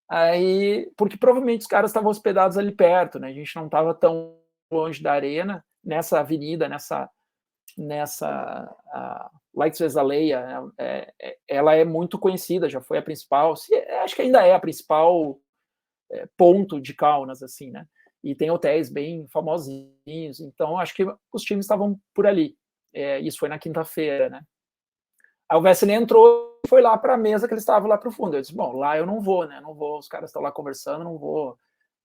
Aí, porque provavelmente os caras estavam hospedados ali perto, né? A gente não estava tão longe da arena, nessa avenida, nessa Leitz-Wesaleia, ela é muito conhecida, já foi a principal, acho que ainda é a principal ponto de Kaunas, assim, né? E tem hotéis bem famosinhos, então acho que os times estavam por ali. Isso foi na quinta-feira, né? Aí o Vesely entrou e foi lá para a mesa que eles estavam lá para o fundo. Eu disse, bom, lá eu não vou, né? Não vou, os caras estão lá conversando, não vou,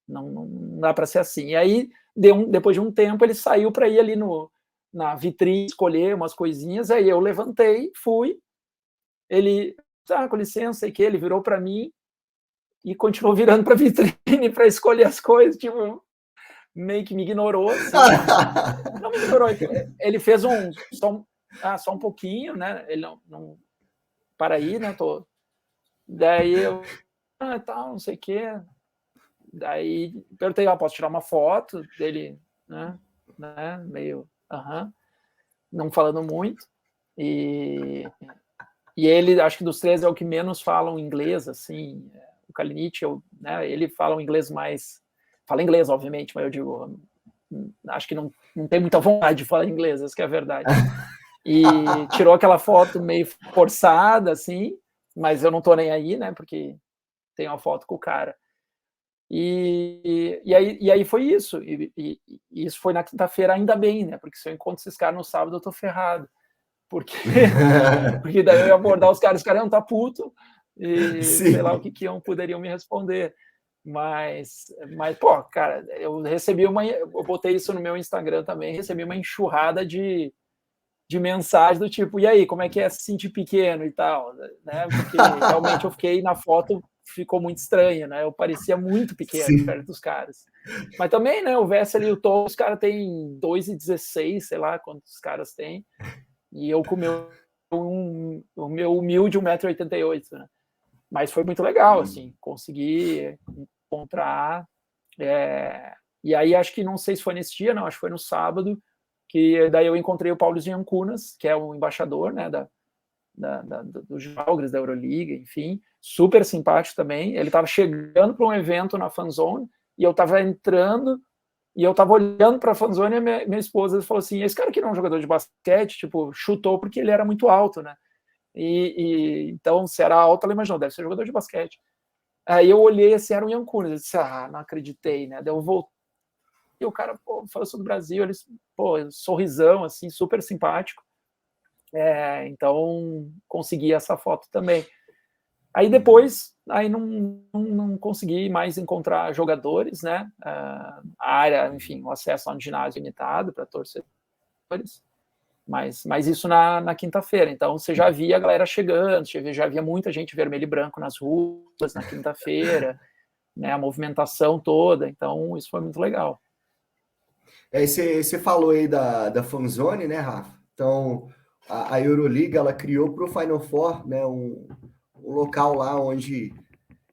não dá para ser assim. E aí, depois de um tempo, ele saiu para ir ali na vitrine, escolher umas coisinhas, aí eu levantei, fui, ele, com licença, sei que ele virou para mim e continuou virando para a vitrine para escolher as coisas, tipo, meio que me ignorou, assim. Não me ignorou, ele fez só um pouquinho, né? Ele não para aí, né? Daí eu, tal, não sei o quê. Daí perguntei, posso tirar uma foto dele, né? Meio, não falando muito. E ele, acho que dos três é o que menos falam inglês, assim. O Kalinic, né? Ele fala um inglês mais, fala inglês, obviamente, mas eu digo, acho que não tem muita vontade de falar inglês, essa que é a verdade. E tirou aquela foto meio forçada, assim, mas eu não tô nem aí, né, porque tem uma foto com o cara. E aí foi isso, e isso foi na quinta-feira, ainda bem, né, porque se eu encontro esses caras no sábado, eu tô ferrado, porque daí eu ia abordar os caras iam estar puto, e Sim. sei lá o que poderiam me responder. Mas, pô, cara, eu botei isso no meu Instagram também, recebi uma enxurrada de mensagem do tipo, e aí, como é que é se sentir pequeno e tal, né? Porque realmente eu fiquei na foto, ficou muito estranho, né? Eu parecia muito pequeno perto dos caras. Mas também, né, o Vesely e o Tom, os caras têm 2,16, sei lá quantos caras têm, e eu com o meu humilde 1,88 m, né? Mas foi muito legal, assim, consegui encontrar. E aí, acho que não sei se foi nesse dia, não, acho que foi no sábado, que daí eu encontrei o Paulo Giancunas, que é o embaixador, né, dos Žalgiris, da Euroliga, enfim, super simpático também. Ele estava chegando para um evento na Fanzone, e eu estava entrando, e eu estava olhando para a Fanzone, e minha esposa falou assim, esse cara aqui não é um jogador de basquete, tipo, chutou porque ele era muito alto, né? Então, se era alto, ela imaginou, deve ser jogador de basquete. Aí eu olhei assim, era o Giancunas, eu disse, não acreditei, né? Daí eu voltei, e o cara, falou sobre o Brasil, eles, sorrisão, assim, super simpático. Então, consegui essa foto também. Aí depois, não consegui mais encontrar jogadores, né? A área, enfim, o acesso lá no ginásio limitado para torcedores. Mas isso na quinta-feira. Então, você já via a galera chegando, já havia muita gente vermelho e branco nas ruas na quinta-feira, né? A movimentação toda. Então, isso foi muito legal. Você falou aí da Fanzone, né, Rafa? Então, a Euroliga, ela criou para o Final Four, né, um local lá onde,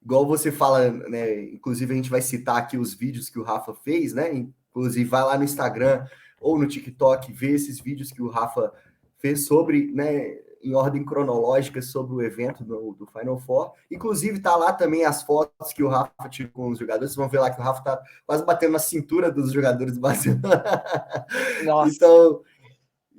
igual você fala, né, inclusive a gente vai citar aqui os vídeos que o Rafa fez, né, inclusive vai lá no Instagram ou no TikTok, ver esses vídeos que o Rafa fez sobre, né, em ordem cronológica sobre o evento do Final Four. Inclusive, tá lá também as fotos que o Rafa tirou com os jogadores. Vocês vão ver lá que o Rafa tá quase batendo na cintura dos jogadores do Barcelona.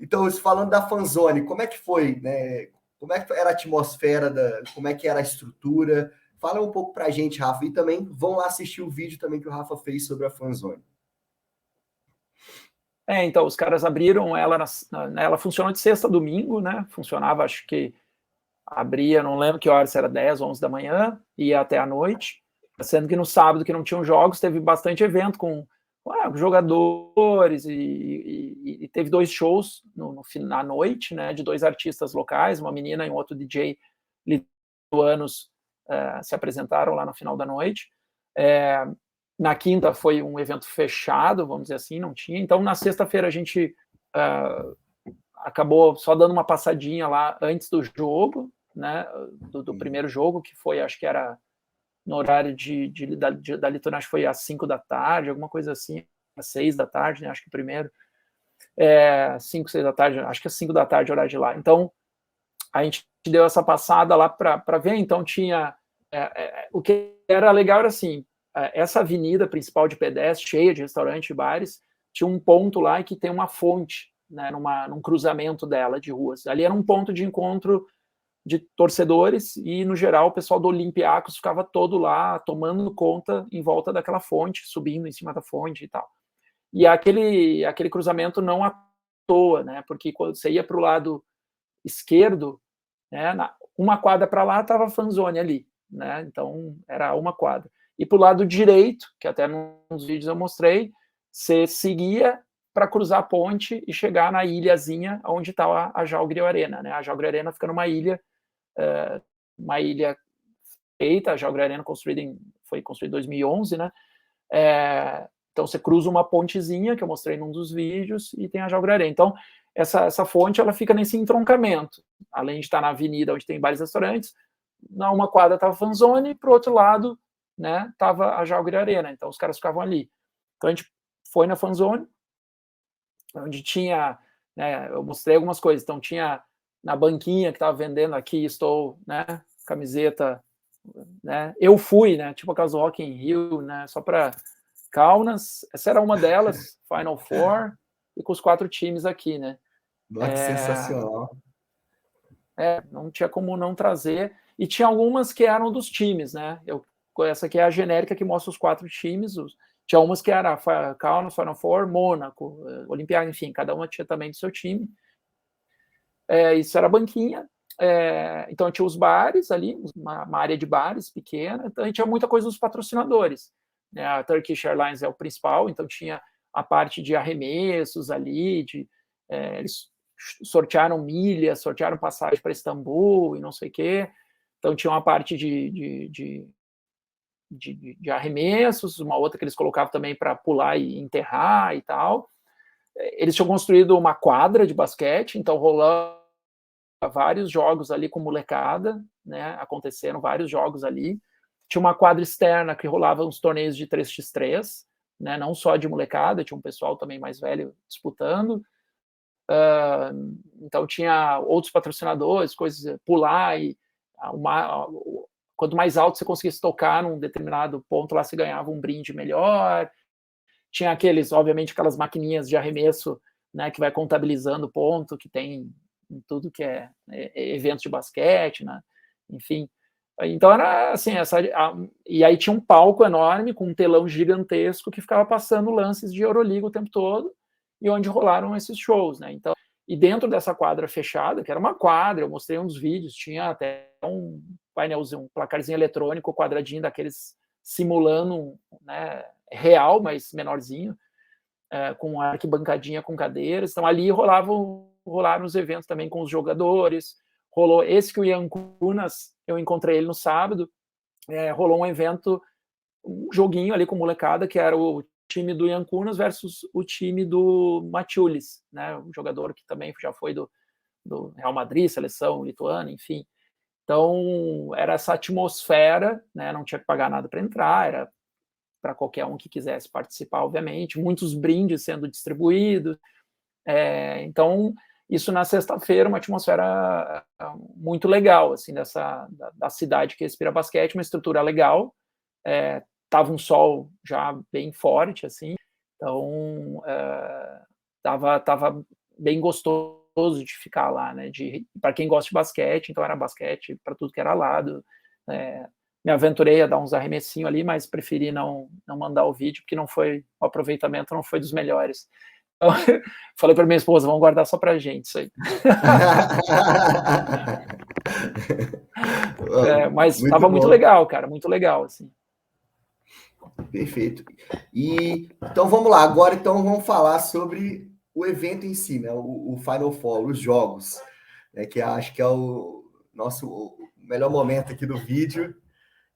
Então, falando da Fanzone, como é que foi, né? Como é que era a atmosfera, como é que era a estrutura? Fala um pouco pra gente, Rafa, e também vão lá assistir o vídeo também que o Rafa fez sobre a Fanzone. Então, os caras abriram ela, ela funcionou de sexta a domingo, né? Funcionava, acho que abria, não lembro que horas, se era 10, 11 da manhã, ia até a noite, sendo que no sábado, que não tinham jogos, teve bastante evento com jogadores, e teve 2 shows na noite, né, de 2 artistas locais, uma menina e um outro DJ lituanos se apresentaram lá no final da noite. Na quinta foi um evento fechado, vamos dizer assim, não tinha. Então, na sexta-feira a gente acabou só dando uma passadinha lá antes do jogo, né? Do primeiro jogo, que foi, acho que era no horário da Lituânia, acho que foi às 5 da tarde, alguma coisa assim, às 6 da tarde, né? Acho que primeiro. 5, 6 da tarde, acho que é 5 da tarde, horário de lá. Então, a gente deu essa passada lá para ver, então tinha... o que era legal era assim, essa avenida principal de pedestre, cheia de restaurantes e bares, tinha um ponto lá que tem uma fonte, né, num cruzamento dela de ruas. Ali era um ponto de encontro de torcedores e, no geral, o pessoal do Olympiacos ficava todo lá tomando conta em volta daquela fonte, subindo em cima da fonte e tal. E aquele cruzamento não à toa, né, porque quando você ia para o lado esquerdo, né, uma quadra para lá estava a fanzone ali, né, então era uma quadra. E para o lado direito, que até nos vídeos eu mostrei, você seguia para cruzar a ponte e chegar na ilhazinha onde está a Žalgirio Arena, né? A Žalgirio Arena fica numa ilha feita, a Žalgirio Arena foi construída em 2011, né? Então você cruza uma pontezinha que eu mostrei num dos vídeos e tem a Žalgirio Arena. Então essa fonte ela fica nesse entroncamento, além de estar na avenida onde tem vários restaurantes, na uma quadra estava a fanzone, para o outro lado, né, estava a Žalgirio Arena. Então os caras ficavam ali. Então a gente foi na fanzone, onde tinha, né, eu mostrei algumas coisas. Então tinha na banquinha que estava vendendo aqui, estou, né, camiseta, né, eu fui, né, tipo aquelas Rock in Rio, né, só para Kaunas, essa era uma delas, Final Four, e com os 4 times aqui, né. Nossa, que sensacional. Não tinha como não trazer, e tinha algumas que eram dos times, né, essa aqui é a genérica que mostra os 4 times, tinha umas que era Kaunas, Final Four, Mônaco, Olympiacos, enfim, cada uma tinha também do seu time. Isso era a banquinha. Então tinha os bares ali, uma área de bares pequena, então a gente tinha muita coisa dos patrocinadores, né? A Turkish Airlines é o principal, então tinha a parte de arremessos ali, eles sortearam milhas, sortearam passagem para Istambul e não sei o quê, então tinha uma parte de arremessos, uma outra que eles colocavam também para pular e enterrar e tal. Eles tinham construído uma quadra de basquete, então rolava vários jogos ali com molecada, né? Aconteceram vários jogos ali. Tinha uma quadra externa que rolava uns torneios de 3x3, né? Não só de molecada, tinha um pessoal também mais velho disputando. Então tinha outros patrocinadores, coisas, pular e quanto mais alto você conseguisse tocar num determinado ponto, lá você ganhava um brinde melhor. Tinha obviamente, aquelas maquininhas de arremesso, né, que vai contabilizando ponto, que tem em tudo que é evento de basquete, né? Enfim. Então era assim, e aí tinha um palco enorme com um telão gigantesco que ficava passando lances de Euroliga o tempo todo e onde rolaram esses shows, né? Então, e dentro dessa quadra fechada, que era uma quadra, eu mostrei uns vídeos, tinha até um painelzinho, um placarzinho eletrônico quadradinho daqueles simulando, né, real, mas menorzinho, com arquibancadinha com cadeiras. Então ali rolaram os eventos também com os jogadores. Rolou esse que o Ian Kunas, eu encontrei ele no sábado, rolou um evento, um joguinho ali com molecada, que era o time do Ian Kunas versus o time do Mačiulis, né, um jogador que também já foi do Real Madrid, seleção lituana, enfim. Então, era essa atmosfera, né, não tinha que pagar nada para entrar, era para qualquer um que quisesse participar, obviamente, muitos brindes sendo distribuídos. Então, isso na sexta-feira, uma atmosfera muito legal, assim, da cidade que respira basquete, uma estrutura legal, tava um sol já bem forte, assim, então tava bem gostoso de ficar lá, né, para quem gosta de basquete, então era basquete para tudo que era lado, me aventurei a dar uns arremessinhos ali, mas preferi não mandar o vídeo, porque o aproveitamento não foi dos melhores. Então, falei para minha esposa, vamos guardar só para a gente isso aí. Mas estava muito legal, cara, muito legal, assim. Perfeito. E então vamos lá, agora então vamos falar sobre o evento em si, né? O Final Four, os jogos, né? Que acho que é o melhor momento aqui do vídeo,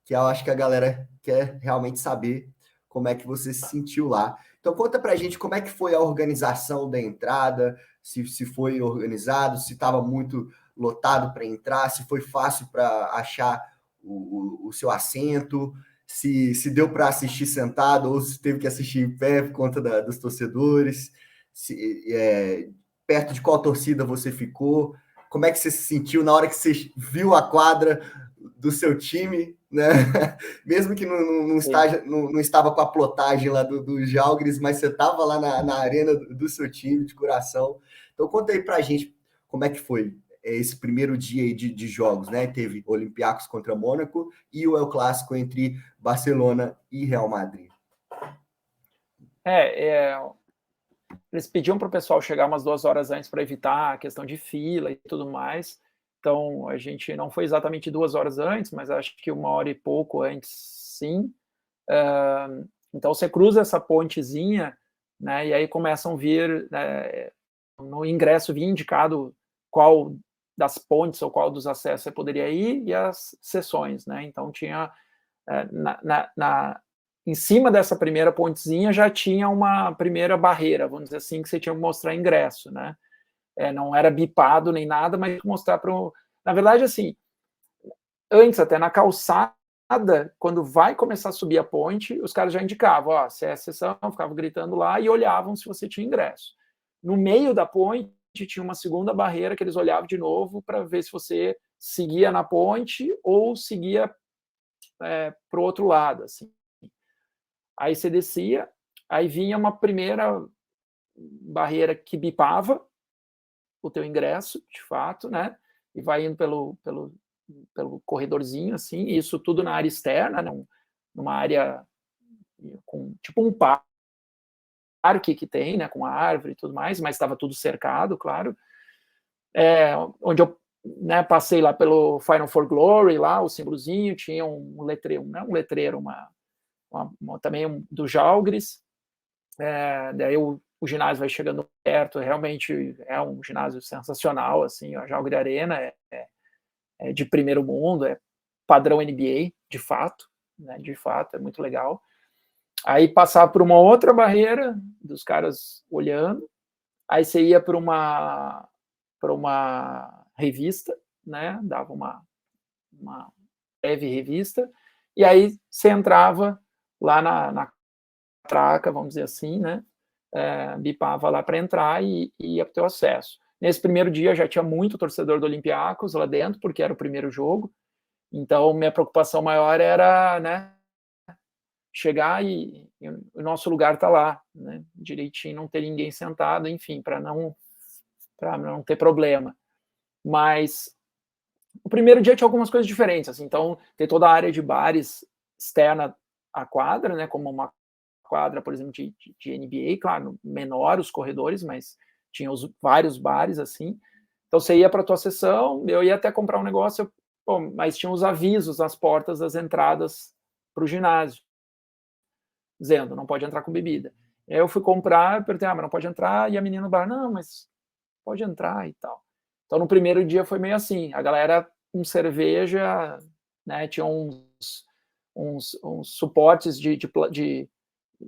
que eu acho que a galera quer realmente saber como é que você se sentiu lá. Então conta pra gente como é que foi a organização da entrada, se foi organizado, se estava muito lotado para entrar, se foi fácil para achar o seu assento, se deu para assistir sentado ou se teve que assistir em pé por conta dos torcedores, perto de qual torcida você ficou, como é que você se sentiu na hora que você viu a quadra do seu time, né? Mesmo que não estava com a plotagem lá do Jalgres, mas você estava lá na arena do seu time, de coração. Então conta aí pra gente como é que foi esse primeiro dia aí de jogos, né? Teve Olympiacos contra Mônaco e o El Clássico entre Barcelona e Real Madrid. Eles pediam para o pessoal chegar umas 2 horas antes para evitar a questão de fila e tudo mais. Então, a gente não foi exatamente 2 horas antes, mas acho que 1 hora e pouco antes, sim. Então, você cruza essa pontezinha, né, e aí começam a vir, no ingresso vinha indicado qual das pontes ou qual dos acessos você poderia ir e as sessões, né? Então, tinha em cima dessa primeira pontezinha já tinha uma primeira barreira, vamos dizer assim, que você tinha que mostrar ingresso, né? Não era bipado nem nada, mas mostrar para o... Na verdade, assim, antes até na calçada, quando vai começar a subir a ponte, os caras já indicavam, ó, se é a sessão, ficavam gritando lá e olhavam se você tinha ingresso. No meio da ponte tinha uma segunda barreira que eles olhavam de novo para ver se você seguia na ponte ou seguia para o outro lado, assim. Aí você descia, aí vinha uma primeira barreira que bipava o teu ingresso, de fato, né? E vai indo pelo corredorzinho, assim, isso tudo na área externa, né? Numa área com tipo um parque que tem, né? Com árvore e tudo mais, mas estava tudo cercado, claro. Onde eu passei lá pelo Final Four Glory, lá, o símbolozinho, tinha um letreiro, não um letreiro, também do Jalgres, daí o ginásio vai chegando perto, realmente é um ginásio sensacional, assim, a Jalgre Arena é de primeiro mundo, é padrão NBA, de fato, né, de fato, é muito legal. Aí passar por uma outra barreira, dos caras olhando, aí você ia para uma revista, né, dava uma breve revista, e aí você entrava lá na traca, vamos dizer assim, né? Bipava lá para entrar e ia para o teu acesso. Nesse primeiro dia já tinha muito torcedor do Olympiacos lá dentro, porque era o primeiro jogo. Então, minha preocupação maior era, né, chegar e o nosso lugar tá lá, né, direitinho, não ter ninguém sentado, enfim, para não ter problema. Mas o primeiro dia tinha algumas coisas diferentes, assim, então tem toda a área de bares externa à quadra, né, como uma quadra, por exemplo, de NBA, claro, menor os corredores, mas tinha vários bares, assim. Então, você ia para a tua sessão, eu ia até comprar um negócio, mas tinha os avisos nas portas das entradas para o ginásio, dizendo, não pode entrar com bebida. Aí eu fui comprar, perguntei, mas não pode entrar, e a menina no bar, não, mas pode entrar e tal. Então, no primeiro dia foi meio assim, a galera com cerveja, né, tinha uns suportes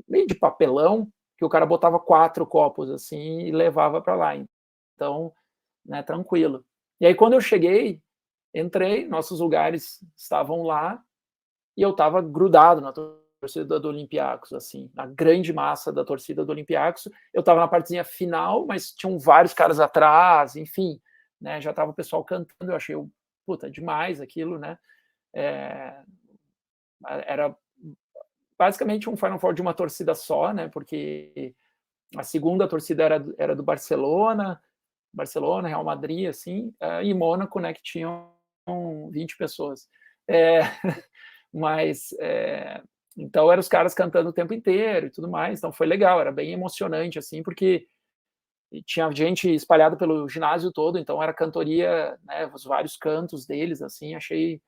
meio de papelão, que o cara botava 4 copos assim e levava para lá. Então, né, tranquilo. E aí, quando eu cheguei, entrei, nossos lugares estavam lá e eu estava grudado na torcida do Olympiacos, assim, na grande massa da torcida do Olympiacos. Eu estava na partezinha final, mas tinham vários caras atrás, enfim, né, já estava o pessoal cantando, eu achei, puta, demais aquilo, né? Era basicamente um Final Four de uma torcida só, né? Porque a segunda torcida era do Barcelona, Real Madrid, assim, e Mônaco, né? Que tinham 20 pessoas. Mas então eram os caras cantando o tempo inteiro e tudo mais. Então foi legal, era bem emocionante, assim, porque tinha gente espalhada pelo ginásio todo. Então era cantoria, né? Os vários cantos deles, assim. Achei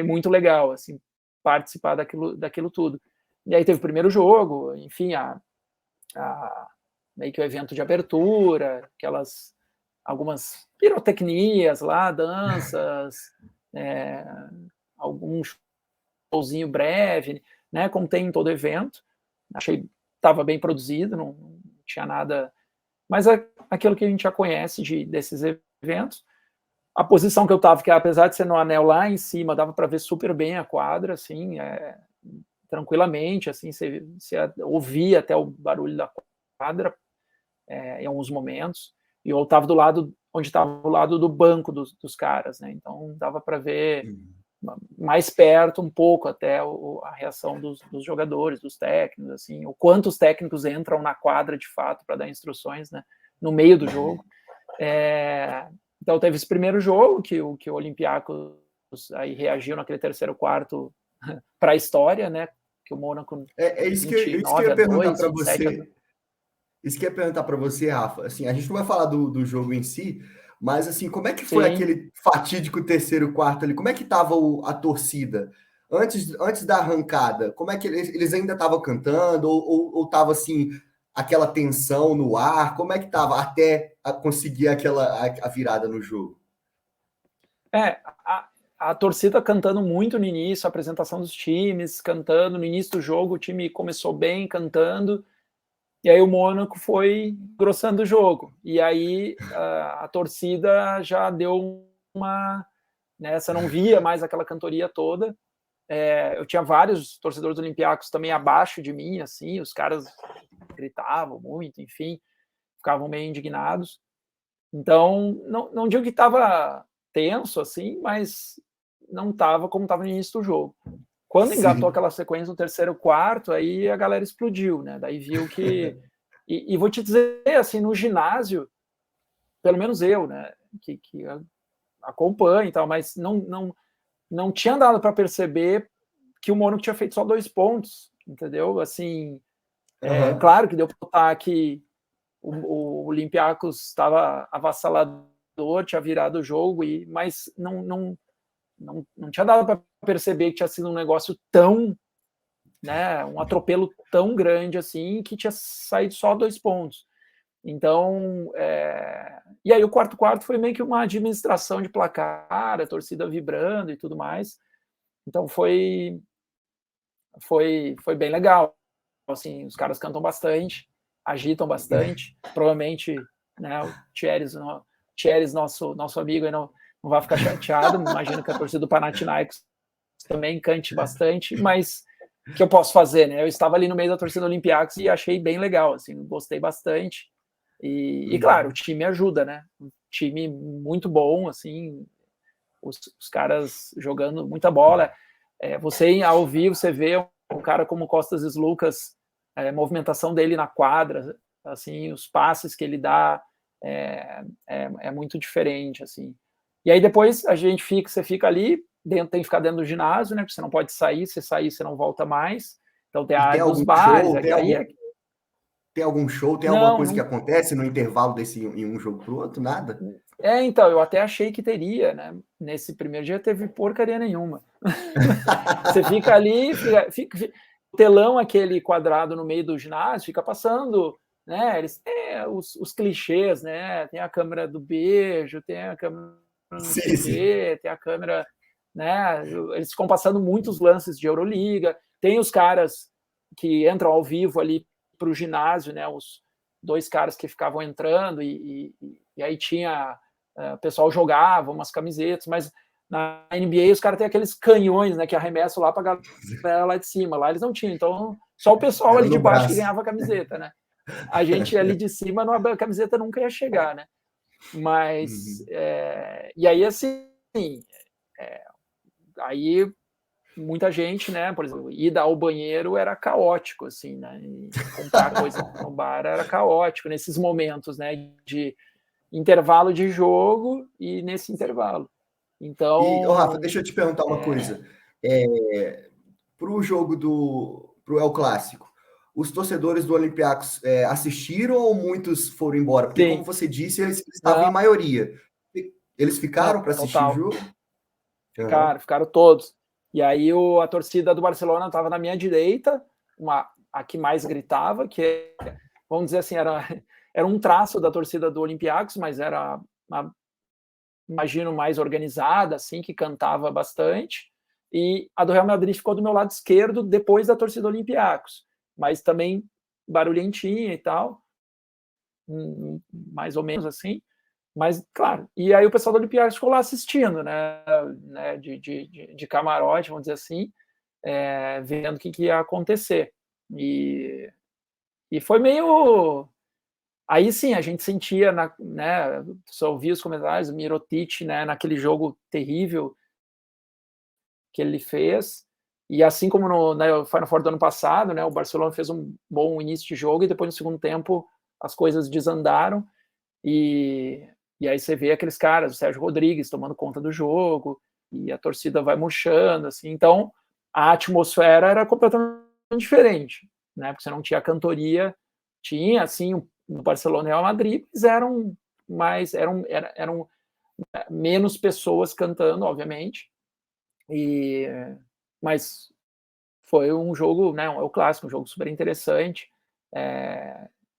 muito legal, assim, participar daquilo tudo. E aí teve o primeiro jogo, enfim, meio que o evento de abertura, algumas pirotecnias lá, danças, algum showzinho breve, né, como tem em todo evento. Achei que estava bem produzido, não tinha nada... Mas aquilo que a gente já conhece desses eventos. A posição que eu estava, que apesar de ser no anel lá em cima, dava para ver super bem a quadra, assim, tranquilamente, assim, você ouvia até o barulho da quadra em alguns momentos, e eu estava do lado, onde estava o lado do banco dos caras, né? Então dava para ver mais perto um pouco até a reação dos jogadores, dos técnicos, assim, o quanto os técnicos entram na quadra de fato para dar instruções, né, no meio do jogo. Então teve esse primeiro jogo que o Olympiacos aí reagiu naquele terceiro quarto para a história, né, que o Mônaco isso que eu ia perguntar para você. Isso que eu ia perguntar para você, Rafa. Assim, a gente não vai falar do jogo em si, mas assim, como é que foi aquele fatídico terceiro quarto ali? Como é que estava a torcida? Antes da arrancada, como é que eles ainda estavam cantando? Ou tava assim, aquela tensão no ar? Como é que estava até conseguir a virada no jogo? A torcida cantando muito no início, a apresentação dos times, cantando. No início do jogo, o time começou bem, cantando. E aí o Mônaco foi engrossando o jogo. E aí a torcida já deu uma... Né, você não via mais aquela cantoria toda. Eu tinha vários torcedores do Olympiacos também abaixo de mim, assim, os caras gritavam muito, enfim, ficavam meio indignados. Então, não digo que estava tenso, assim, mas não estava como estava no início do jogo. Quando engatou aquela sequência no terceiro quarto, aí a galera explodiu, né? Daí viu que... E vou te dizer, assim, no ginásio, pelo menos eu, né, que acompanho e tal, mas não tinha dado para perceber que o Mônaco tinha feito só 2 pontos, entendeu? Assim, claro que deu para notar que o Olympiacos estava avassalador, tinha virado o jogo, mas não tinha dado para perceber que tinha sido um negócio tão, né, um atropelo tão grande assim, que tinha saído só 2 pontos. Então, e aí o quarto foi meio que uma administração de placar, a torcida vibrando e tudo mais. Então foi bem legal. Assim, os caras cantam bastante, agitam bastante. Provavelmente, né, o Thieres, nosso amigo, aí não vai ficar chateado. Imagino que a torcida do Panathinaikos também cante bastante, mas o que eu posso fazer, né? Eu estava ali no meio da torcida do Olympiacos e achei bem legal, assim, gostei bastante. E claro, o time ajuda, né? Um time muito bom, assim, os caras jogando muita bola. Você, ao vivo, você vê um cara como Costas Sloukas, a movimentação dele na quadra, assim, os passes que ele dá é muito diferente, assim. E aí depois você fica ali, tem que ficar dentro do ginásio, né? Porque você não pode sair, se sair, você não volta mais. Então tem a área dos bares. Tem algum show, tem alguma coisa que acontece no intervalo em um jogo pro outro? Nada? Então, eu até achei que teria, né? Nesse primeiro dia teve porcaria nenhuma. Você fica ali, fica telão, aquele quadrado no meio do ginásio, fica passando, né? Eles têm os clichês, né? Tem a câmera do beijo, tem a câmera não sei o quê, tem a câmera, né? Eles ficam passando muitos lances de Euroliga, tem os caras que entram ao vivo ali para o ginásio, né? Os 2 caras que ficavam entrando e aí tinha o pessoal jogava umas camisetas, mas na NBA os caras têm aqueles canhões, né, que arremessam lá para a galera lá de cima. Lá eles não tinham, então só o pessoal ali de baixo que ganhava a camiseta, né? A gente ali de cima, a camiseta nunca ia chegar, né? Mas e aí assim, aí muita gente, né? Por exemplo, ir ao banheiro era caótico, assim, né? E comprar coisa no bar era caótico nesses momentos, né? De intervalo de jogo e nesse intervalo. Então. Rafa, deixa eu te perguntar uma coisa. Para o jogo pro El Clássico, os torcedores do Olympiacos assistiram ou muitos foram embora? Porque, como você disse, eles estavam em maioria. Eles ficaram para assistir o jogo? Ficaram todos. E aí a torcida do Barcelona estava na minha direita, a que mais gritava, que, vamos dizer assim, era um traço da torcida do Olympiacos, mas era, imagino, mais organizada, assim, que cantava bastante. E a do Real Madrid ficou do meu lado esquerdo, depois da torcida do Olympiacos. mas também barulhentinha e tal, mais ou menos assim, mas, claro, e aí o pessoal do Olympiacos ficou lá assistindo, né, de camarote, vamos dizer assim, vendo o que ia acontecer, e foi meio... Aí sim, a gente sentia, né, só ouvia os comentários, o Mirotic, né, naquele jogo terrível que ele fez, e assim como no Final Four do ano passado, né, o Barcelona fez um bom início de jogo, e depois no segundo tempo as coisas desandaram, e aí você vê aqueles caras, o Sérgio Rodrigues tomando conta do jogo, e a torcida vai murchando, assim, então a atmosfera era completamente diferente, né, porque você não tinha cantoria, tinha, assim, no Barcelona e Real Madrid, mas eram menos pessoas cantando, obviamente, mas foi um jogo, né, o clássico, um jogo super interessante,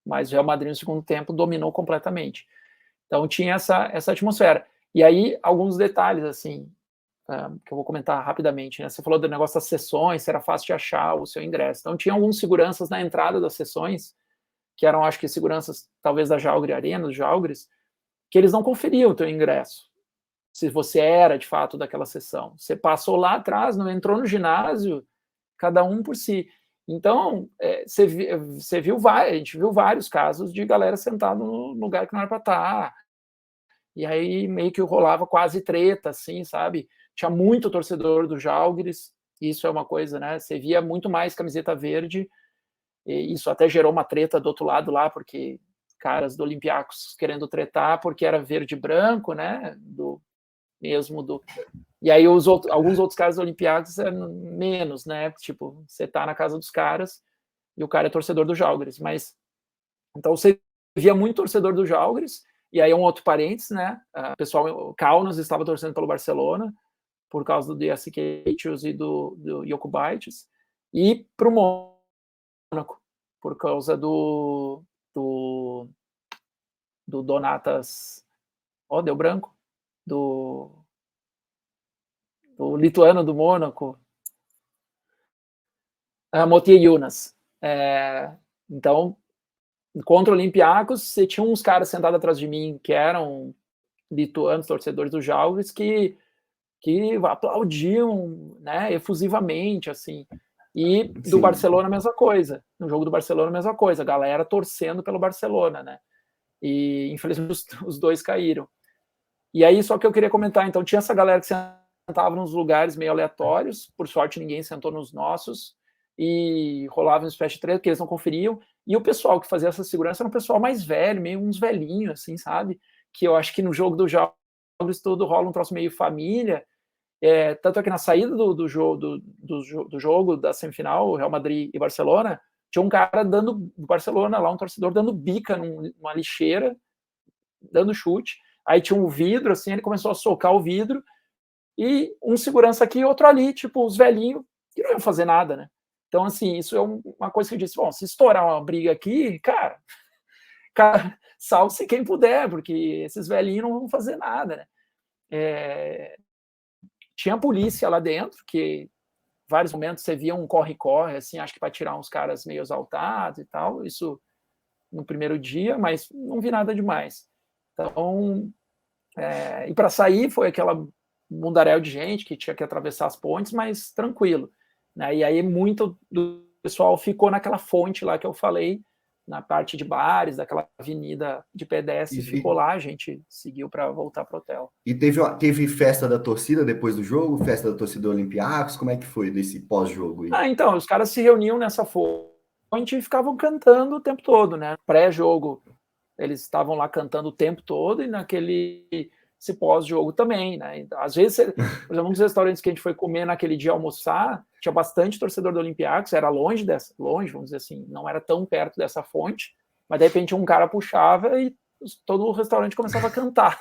mas o Real Madrid no segundo tempo dominou completamente. Então tinha essa atmosfera. E aí, alguns detalhes, assim, que eu vou comentar rapidamente, né? Você falou do negócio das sessões, se era fácil de achar o seu ingresso. Então tinha alguns seguranças na entrada das sessões, que eram, acho que, seguranças, talvez, da Jalgre Arena, dos Jalgres, que eles não conferiam o teu ingresso, se você era, de fato, daquela sessão. Você passou lá atrás, não entrou no ginásio, cada um por si. Então, você viu a gente viu vários casos de galera sentada no lugar que não era para estar. E aí meio que rolava quase treta, assim, sabe? Tinha muito torcedor do Jalgres, isso é uma coisa, né? Você via muito mais camiseta verde, e isso até gerou uma treta do outro lado lá, porque caras do Olympiacos querendo tretar, porque era verde e branco, né? E aí alguns outros caras do Olympiacos eram menos, né? Tipo, você tá na casa dos caras e o cara é torcedor do Jalgres, mas então você via muito torcedor do Jalgres, e aí um outro parênteses, né? O pessoal, o Kaunas estava torcendo pelo Barcelona por causa do Jasikevičius e do Jokubaitis, e para o Mônaco por causa do Donatas, deu branco, do lituano do Mônaco, Motiejunas. Então, contra o Olympiacos, você tinha uns caras sentados atrás de mim que eram lituanos, torcedores do Jalgres, que aplaudiam, né, efusivamente, assim. E do Barcelona, a mesma coisa. No jogo do Barcelona, a mesma coisa. A galera torcendo pelo Barcelona, né? E, infelizmente, os dois caíram. E aí, só que eu queria comentar, então, tinha essa galera que sentava nos lugares meio aleatórios, por sorte ninguém sentou nos nossos, e rolava um espécie de treta, que eles não conferiam, e o pessoal que fazia essa segurança era um pessoal mais velho, meio uns velhinhos, assim, sabe? Que eu acho que no jogo do Jalgres tudo rola um troço meio família, tanto é que na saída do jogo da semifinal, Real Madrid e Barcelona, tinha um cara do Barcelona lá, um torcedor dando bica numa lixeira, dando chute, aí tinha um vidro, assim, ele começou a socar o vidro, e um segurança aqui e outro ali, tipo, os velhinhos, que não iam fazer nada, né? Então, assim, isso é uma coisa que eu disse, bom, se estourar uma briga aqui, cara salve-se quem puder, porque esses velhinhos não vão fazer nada, né? Tinha polícia lá dentro, que vários momentos você via um corre-corre, assim, acho que para tirar uns caras meio exaltados e tal, isso no primeiro dia, mas não vi nada demais. Então, e para sair foi aquela mundaréu de gente que tinha que atravessar as pontes, mas tranquilo, né? E aí muito do pessoal ficou naquela fonte lá que eu falei, na parte de bares, daquela avenida de pedestre, ficou lá, a gente seguiu para voltar para o hotel. E teve festa da torcida depois do jogo? Festa da torcida do Olympiacos? Como é que foi desse pós-jogo aí? Então, os caras se reuniam nessa fonte e ficavam cantando o tempo todo, né? Pré-jogo, eles estavam lá cantando o tempo todo, e esse pós-jogo também, né? Às vezes, por exemplo, um dos restaurantes que a gente foi comer naquele dia almoçar, tinha bastante torcedor do Olympiacos, era longe, vamos dizer assim, não era tão perto dessa fonte, mas de repente um cara puxava e todo o restaurante começava a cantar.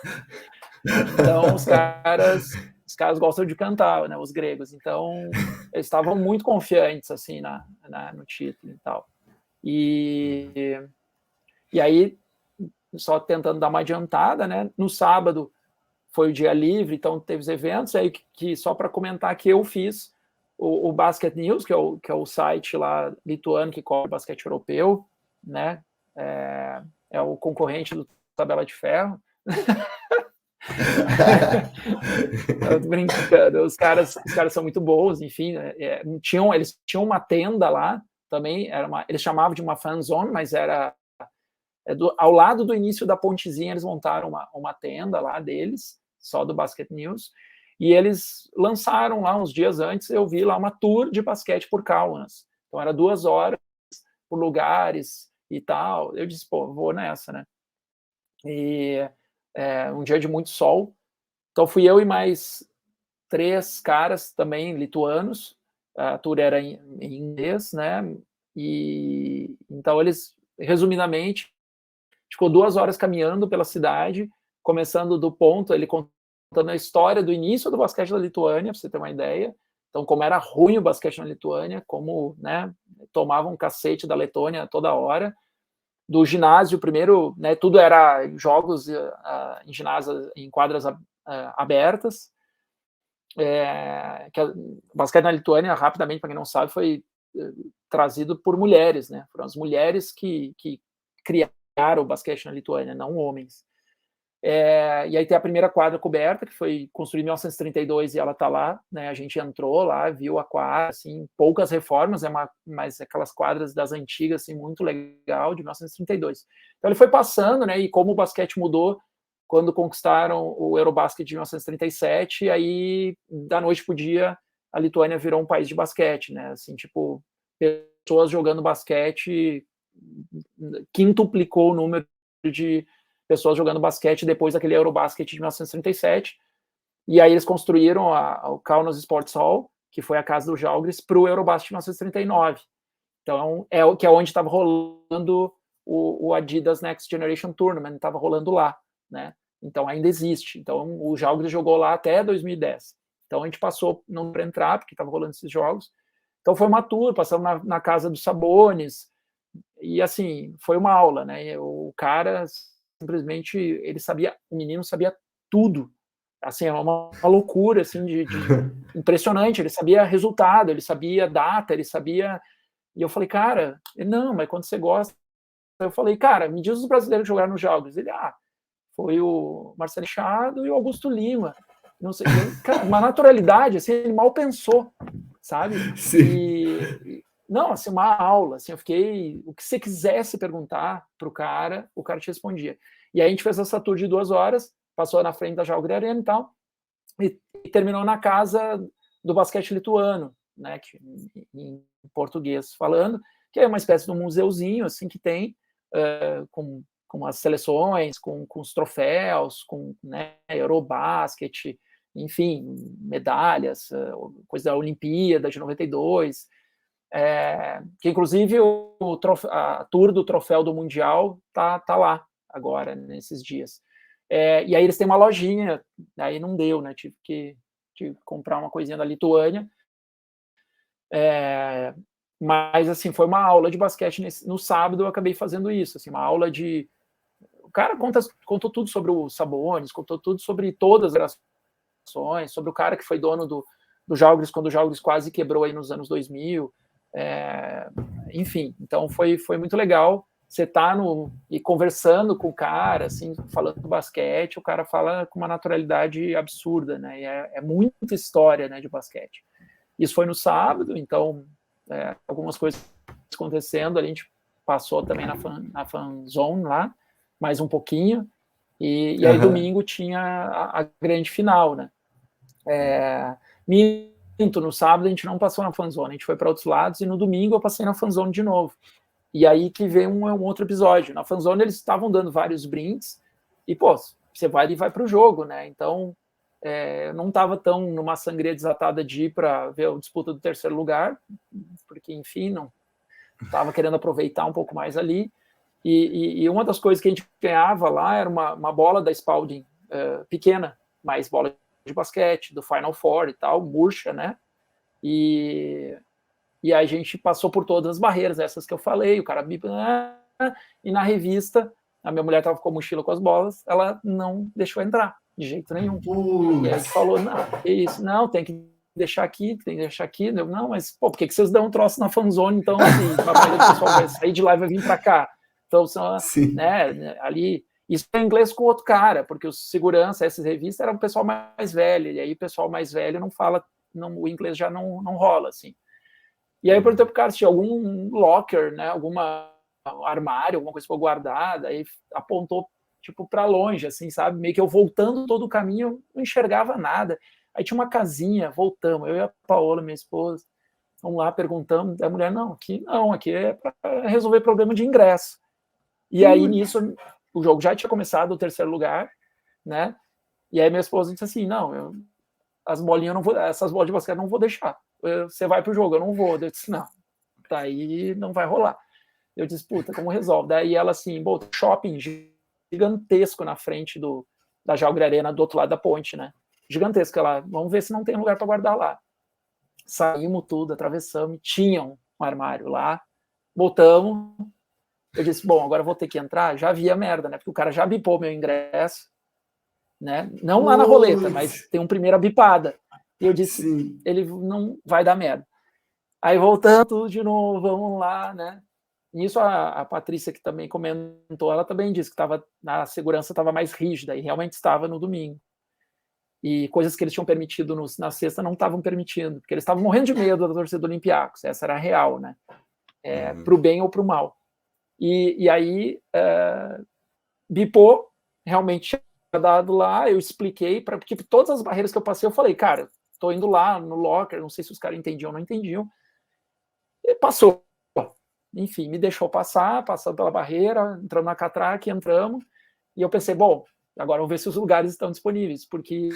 Então, os caras gostam de cantar, né, os gregos. Então, eles estavam muito confiantes, assim, no título e tal. E aí, só tentando dar uma adiantada, né, no sábado foi o dia livre, então teve os eventos, aí que só para comentar que eu fiz o Basket News, que é o site lá lituano que cobre basquete europeu, né? É o concorrente do Tabela de Ferro. Eu tô brincando, os caras são muito bons, enfim, eles tinham uma tenda lá também, eles chamavam de uma fan zone, mas era ao lado do início da pontezinha, eles montaram uma tenda lá deles, só do Basket News, e eles lançaram lá uns dias antes, eu vi lá uma tour de basquete por Kaunas, então era 2 horas por lugares e tal, eu disse, pô, vou nessa, né? E um dia de muito sol, então fui eu e mais 3 caras também lituanos, a tour era em inglês, né? E então eles, resumidamente, ficou 2 horas caminhando pela cidade, começando do ponto, ele contando a história do início do basquete da Lituânia, para você ter uma ideia. Então, como era ruim o basquete na Lituânia, como, né, tomavam um cacete da Letônia toda hora. Do ginásio, primeiro, né, tudo era jogos em ginásio, em quadras abertas. O basquete na Lituânia, rapidamente, para quem não sabe, foi trazido por mulheres, né? Foram as mulheres que criaram o basquete na Lituânia, não homens. E aí tem a primeira quadra coberta, que foi construída em 1932 e ela está lá, né? A gente entrou lá, viu a quadra, assim, poucas reformas, mas aquelas quadras das antigas, assim, muito legal, de 1932. Então ele foi passando, né? E como o basquete mudou quando conquistaram o Eurobasket de 1937, e aí da noite pro dia a Lituânia virou um país de basquete, né? Assim, tipo, pessoas jogando basquete quintuplicou o número de pessoas jogando basquete depois daquele Eurobasket de 1937, e aí eles construíram o Kaunas Sports Hall, que foi a casa do Žalgiris, para o Eurobasket de 1939. Então, que é onde estava rolando o Adidas Next Generation Tournament, estava rolando lá, né? Então, ainda existe. Então, o Žalgiris jogou lá até 2010. Então, a gente passou, não para entrar, porque estava rolando esses jogos. Então, foi uma tour, passamos na casa dos Sabonis, e, assim, foi uma aula, né? O cara simplesmente, o menino sabia tudo, assim, é uma loucura, assim, de impressionante, ele sabia resultado, ele sabia data, ele sabia, e eu falei, cara, não, mas quando você gosta, eu falei, cara, me diz os brasileiros que jogaram nos jogos, ele, foi o Marcelo Machado e o Augusto Lima, não sei, cara, uma naturalidade, assim, ele mal pensou, sabe? Sim. Não, assim, uma aula, assim, eu fiquei, o que você quisesse perguntar pro cara, o cara te respondia. E aí a gente fez essa tour de 2 horas, passou na frente da Žalgiris Arena e tal, e terminou na casa do basquete lituano, né, que, em português falando, que é uma espécie de um museuzinho, assim, que tem, com as seleções, com os troféus, com, né, Eurobasket, enfim, medalhas, coisa da Olimpíada de 92, que inclusive a tour do troféu do Mundial tá lá agora, nesses dias. E aí eles têm uma lojinha, aí não deu, né? Tive que comprar uma coisinha da Lituânia. Mas, assim, foi uma aula de basquete no sábado, eu acabei fazendo isso, assim, uma aula de... O cara contou tudo sobre o Sabonis, contou tudo sobre todas as gerações, sobre o cara que foi dono do Žalgiris, quando o Žalgiris quase quebrou aí nos anos 2000, enfim, então foi muito legal você tá e conversando com o cara, assim, falando do basquete, o cara fala com uma naturalidade absurda, né, e é muita história, né, de basquete. Isso foi no sábado, então algumas coisas acontecendo, a gente passou também na fan zone lá, mais um pouquinho, e aí domingo tinha a grande final, né. No sábado a gente não passou na fanzone, a gente foi para outros lados, e no domingo eu passei na fanzone de novo. E aí que veio um outro episódio. Na fanzone eles estavam dando vários brindes, e, pô, você vai para o jogo, né? Então, eu não estava tão numa sangria desatada de ir para ver a disputa do terceiro lugar, porque, enfim, não estava querendo aproveitar um pouco mais ali. E uma das coisas que a gente ganhava lá era uma bola da Spalding pequena, mais bola de basquete, do Final Four e tal, murcha, né? E a gente passou por todas as barreiras, essas que eu falei, o cara e na revista, a minha mulher estava com a mochila com as bolas, ela não deixou entrar, de jeito nenhum. E aí a gente falou, não, é isso, não, tem que deixar aqui, tem que deixar aqui. Eu, não, mas, pô, por que vocês dão um troço na fanzone, então, assim, a maioria do pessoal vai sair de lá e vai vir para cá? Então, né, ali... Isso é inglês com outro cara, porque os segurança, essas revistas, era o pessoal mais velho, e aí o pessoal mais velho não fala, o inglês já não rola, assim. E aí eu perguntei pro cara se tinha algum locker, né, alguma armário, alguma coisa para guardar, aí apontou, tipo, para longe, assim, sabe? Meio que eu voltando todo o caminho, eu não enxergava nada. Aí tinha uma casinha, voltamos, eu e a Paola, minha esposa, vamos lá, perguntamos, a mulher, aqui é para resolver problema de ingresso. E aí, nisso, o jogo já tinha começado, o terceiro lugar, né? E aí minha esposa disse assim, não, as bolinhas eu não vou, essas bolas de basquete eu não vou deixar. Você vai pro jogo, eu não vou. Eu disse, não, daí não vai rolar. Eu disse, puta, como resolve? Daí ela assim, shopping gigantesco na frente da Jalgre Arena, do outro lado da ponte, né? Gigantesco. Ela, vamos ver se não tem lugar para guardar lá. Saímos tudo, atravessamos, tinha um armário lá, botamos. Eu disse, bom, agora eu vou ter que entrar. Já vi a merda, né? Porque o cara já bipou meu ingresso, né? Não lá na roleta, mas tem uma primeira bipada. E eu disse, sim, ele não vai dar merda. Aí voltando tudo de novo, vamos lá, né? Nisso a Patrícia, que também comentou, ela também disse que a segurança estava mais rígida, e realmente estava no domingo. E coisas que eles tinham permitido na sexta não estavam permitindo, porque eles estavam morrendo de medo da torcida do Olympiacos. Essa era a real, né? Para o bem ou para o mal. E aí, bipou, realmente tinha dado lá, eu expliquei, porque todas as barreiras que eu passei, eu falei, cara, estou indo lá no locker, não sei se os caras entendiam ou não entendiam. E passou. Enfim, me deixou passando pela barreira, entrando na catraca, entramos, e eu pensei, bom, agora vamos ver se os lugares estão disponíveis, porque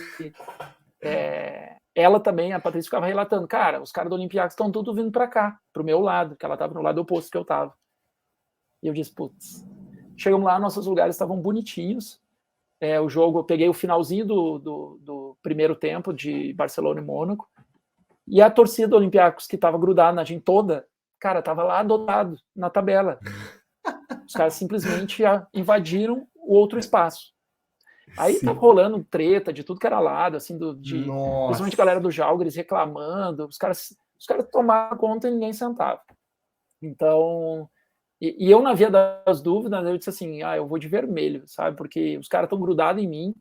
ela também, a Patrícia, ficava relatando, cara, os caras do Olympiacos estão tudo vindo para cá, pro meu lado, que ela estava no lado oposto que eu estava. E eu disse, putz, chegamos lá, nossos lugares estavam bonitinhos, o jogo, eu peguei o finalzinho do primeiro tempo de Barcelona e Mônaco, e a torcida do Olympiacos, que estava grudada na gente toda, cara, estava lá adotado na tabela. Os caras simplesmente invadiram o outro espaço. Aí tava rolando treta de tudo que era lado, assim, principalmente a galera do Jalgres reclamando, os caras tomaram conta e ninguém sentava. Então, e eu, na via das dúvidas, eu disse assim, eu vou de vermelho, sabe? Porque os caras estão grudados em mim,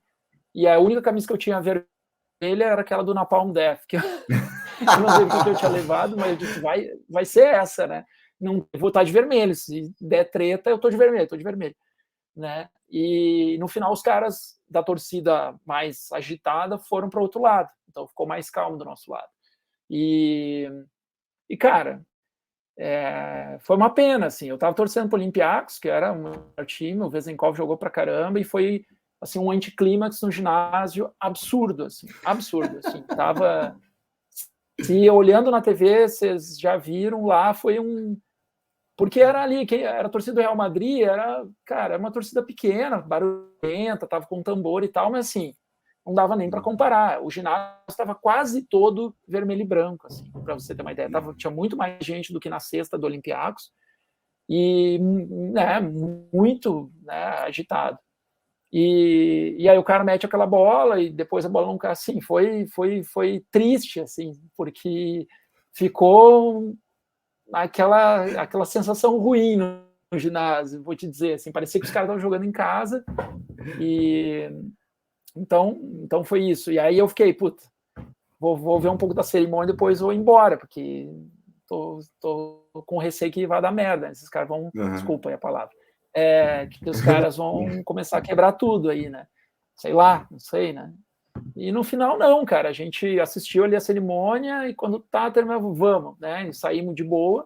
e a única camisa que eu tinha vermelha era aquela do Napalm Death, que eu não sei o que eu tinha levado, mas eu disse, vai ser essa, né? Não vou estar de vermelho, se der treta, eu tô de vermelho, né? E no final os caras da torcida mais agitada foram para o outro lado, então ficou mais calmo do nosso lado. E cara, foi uma pena, assim, eu estava torcendo para o Olympiacos, que era um time, o Vezenkov jogou para caramba, e foi assim, um anticlímax no ginásio absurdo, assim, tava... Se olhando na TV, vocês já viram lá, foi porque era ali, era a torcida do Real Madrid, era uma torcida pequena, barulhenta, tava com tambor e tal, mas assim, não dava nem para comparar. O ginásio estava quase todo vermelho e branco, assim, para você ter uma ideia. Tinha muito mais gente do que na sexta do Olympiacos, e muito, né, agitado. E aí o cara mete aquela bola e depois a bola não cai, assim, foi triste, assim, porque ficou aquela sensação ruim no ginásio, vou te dizer, assim, parecia que os caras estavam jogando em casa, e então foi isso. E aí eu fiquei, puta, vou ver um pouco da cerimônia e depois vou embora, porque tô com receio que vai dar merda, esses caras vão, desculpa aí a palavra, que os caras vão começar a quebrar tudo aí, né? Sei lá, não sei, né? E no final, não, cara, a gente assistiu ali a cerimônia e quando terminando, vamos, né? E saímos de boa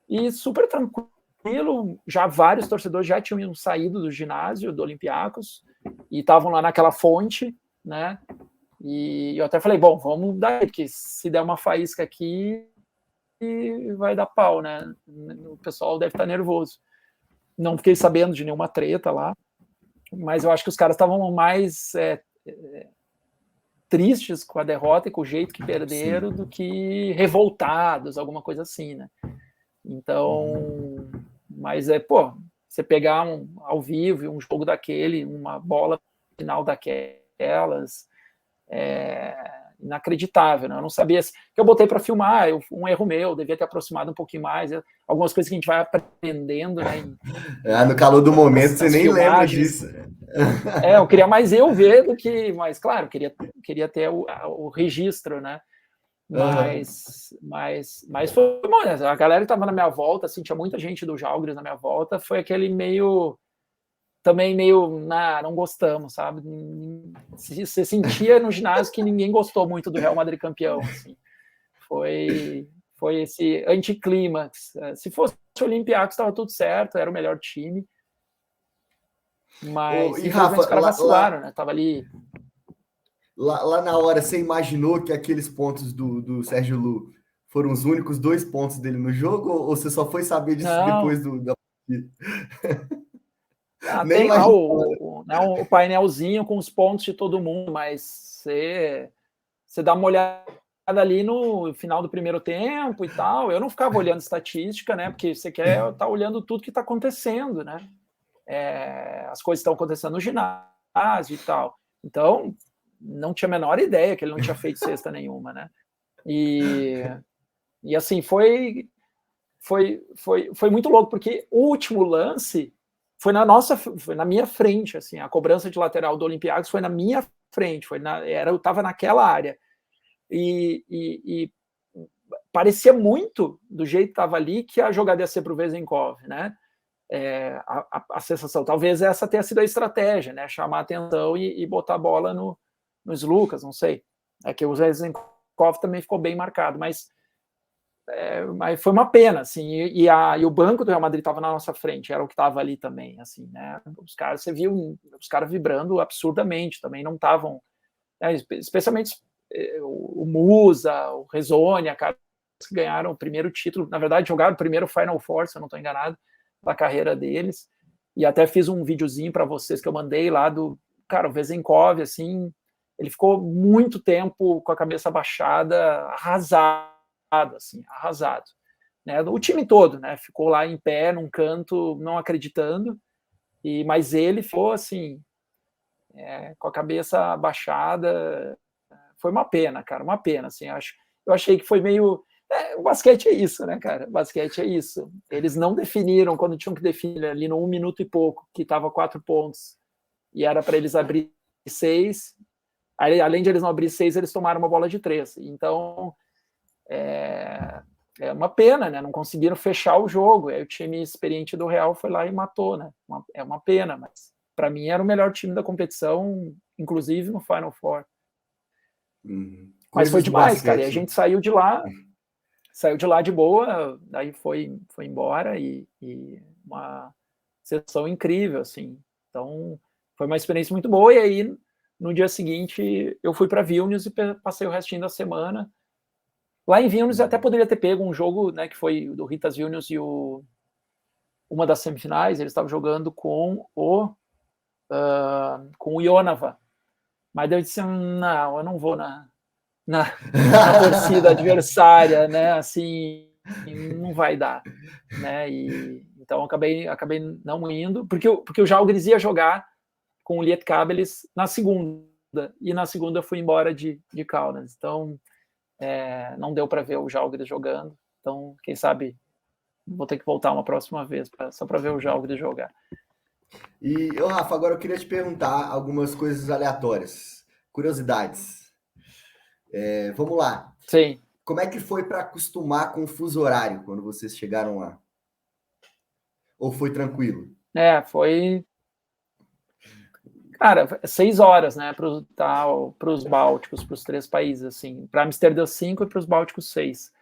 e super tranquilo. Já vários torcedores já tinham saído do ginásio do Olympiacos e estavam lá naquela fonte, né? E eu até falei, bom, vamos dar, porque se der uma faísca aqui, vai dar pau, né? O pessoal deve estar nervoso. Não fiquei sabendo de nenhuma treta lá, mas eu acho que os caras estavam mais tristes com a derrota e com o jeito que perderam, sim, do que revoltados, alguma coisa assim, né? Então, mas você pegar ao vivo um jogo daquele, uma bola final daquelas, inacreditável, né? Eu não sabia que eu botei para filmar, um erro meu, eu devia ter aproximado um pouquinho mais, algumas coisas que a gente vai aprendendo, né? No calor do momento você nem lembra disso. Eu queria mais eu ver do que, mas claro, queria ter o registro, né? Mas foi bom, né? A galera que estava na minha volta, assim, tinha muita gente do Žalgiris na minha volta, foi aquele também meio, não gostamos, sabe? Você sentia no ginásio que ninguém gostou muito do Real Madrid campeão, assim. Foi esse anticlímax. Se fosse o Olympiacos, estava tudo certo, era o melhor time. Mas, e Rafa, os caras vacilaram, né? Tava ali... Lá na hora, você imaginou que aqueles pontos do Sérgio Lu foram os únicos 2 pontos dele no jogo? Ou você só foi saber disso depois da partida? Tem lá o painelzinho com os pontos de todo mundo, mas você dá uma olhada ali no final do primeiro tempo e tal. Eu não ficava olhando estatística, né? Porque você quer estar olhando tudo que está acontecendo, né? As coisas estão acontecendo no ginásio e tal. Então, não tinha a menor ideia que ele não tinha feito cesta nenhuma, né? E assim, foi muito louco, porque o último lance foi na minha frente, assim, a cobrança de lateral do Olympiacos foi na minha frente, eu estava naquela área, e parecia muito, do jeito que estava ali, que a jogada ia ser para o Vezenkov, né? A sensação, talvez essa tenha sido a estratégia, né? Chamar a atenção e botar a bola nos Lucas, não sei. É que o Vezenkov também ficou bem marcado, mas foi uma pena, assim, e o banco do Real Madrid estava na nossa frente, era o que estava ali também, assim, né? Os caras, você viu os caras vibrando absurdamente, também não estavam, especialmente o Musa, o Rezônia, caras que ganharam o primeiro título, na verdade jogaram o primeiro Final Four, se eu não estou enganado, da carreira deles, e até fiz um videozinho para vocês que eu mandei lá do, cara, o Vezenkov, assim, ele ficou muito tempo com a cabeça baixada, arrasado, né? O time todo, né? Ficou lá em pé, num canto, não acreditando, mas ele ficou assim, com a cabeça baixada. Foi uma pena, cara, uma pena, assim. Eu achei que foi meio... o basquete é isso, né, cara? O basquete é isso. Eles não definiram quando tinham que definir ali no 1 minuto e pouco, que estava 4 pontos, e era para eles abrir 6. Aí, além de eles não abrir 6, eles tomaram uma bola de 3. Então, é uma pena, né? Não conseguiram fechar o jogo. Aí o time experiente do Real foi lá e matou, né? É uma pena, mas para mim era o melhor time da competição, inclusive no Final Four. Mas foi demais, cara. E a gente saiu de lá de boa, daí foi embora e uma sessão incrível, assim. Então, foi uma experiência muito boa. E aí, no dia seguinte, eu fui para Vilnius e passei o restinho da semana. Lá em Vilnius até poderia ter pego um jogo, né, que foi do Ritas Vilnius e uma das semifinais, eles estavam jogando com o Ionava. Mas eu disse, não, eu não vou na torcida adversária, né, assim, não vai dar, né, e então acabei não indo, porque o Žalgiris ia jogar com o Lietkabelis na segunda, e na segunda eu fui embora de Kaunas, então não deu para ver o Žalgiris jogando, então quem sabe vou ter que voltar uma próxima vez só para ver o Žalgiris jogar. E, Rafa, agora eu queria te perguntar algumas coisas aleatórias, curiosidades. Vamos lá. Sim. Como é que foi para acostumar com o fuso horário quando vocês chegaram lá? Ou foi tranquilo? Foi... Cara, 6 horas, né, para os Bálticos, para os 3 países, assim. Para Amsterdã, 5 e para os Bálticos, 6.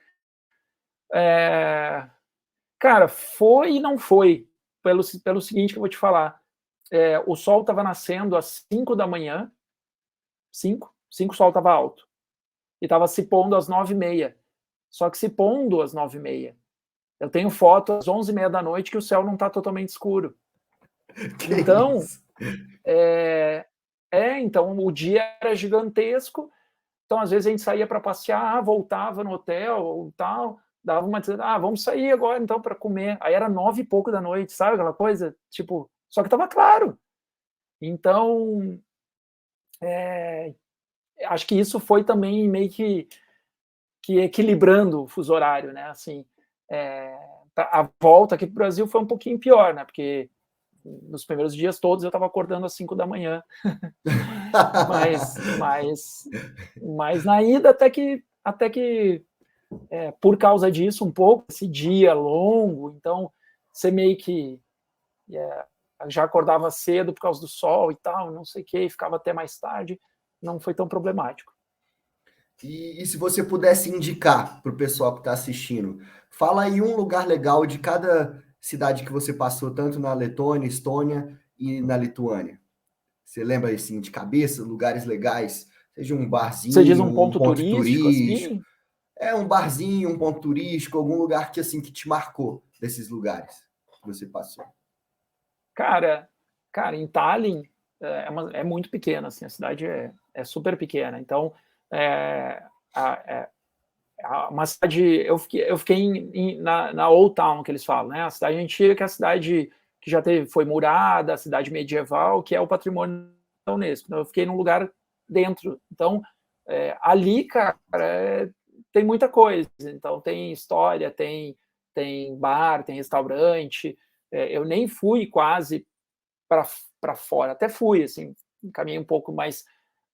Cara, foi e não foi, pelo seguinte que eu vou te falar. O sol estava nascendo às 5 da manhã, 5 o sol estava alto, e estava se pondo às 9h30. Só que se pondo às 9h30. Eu tenho foto às 11h30 da noite que o céu não está totalmente escuro. Então, então o dia era gigantesco. Então, às vezes a gente saía para passear, voltava no hotel ou tal, dava uma dizendo, vamos sair agora então para comer. Aí era 9 e pouco da noite, sabe aquela coisa? Tipo, só que estava claro. Então, acho que isso foi também meio que equilibrando o fuso horário, né? Assim, a volta aqui para o Brasil foi um pouquinho pior, né? Porque nos primeiros dias todos eu estava acordando às 5 da manhã. mas na ida até que por causa disso, um pouco, esse dia longo, então você meio que já acordava cedo por causa do sol e tal, não sei o que, ficava até mais tarde, não foi tão problemático. E se você pudesse indicar para o pessoal que está assistindo, fala aí um lugar legal de cada cidade que você passou, tanto na Letônia, Estônia e na Lituânia. Você lembra assim de cabeça, lugares legais, seja um Você diz barzinho, um um ponto ponto turístico, turístico, assim? um barzinho, um ponto turístico, algum lugar que assim que te marcou desses lugares que você passou. Cara, em Tallinn é muito pequena, assim, a cidade é super pequena. Então, uma cidade. Eu fiquei na Old Town, que eles falam, né? A cidade antiga, que é a cidade que já foi murada, a cidade medieval, que é o patrimônio da Unesco. Então, eu fiquei num lugar dentro. Então, ali, cara, tem muita coisa. Então, tem história, tem bar, tem restaurante. Eu nem fui quase para fora, até fui, assim, caminhei um pouco mais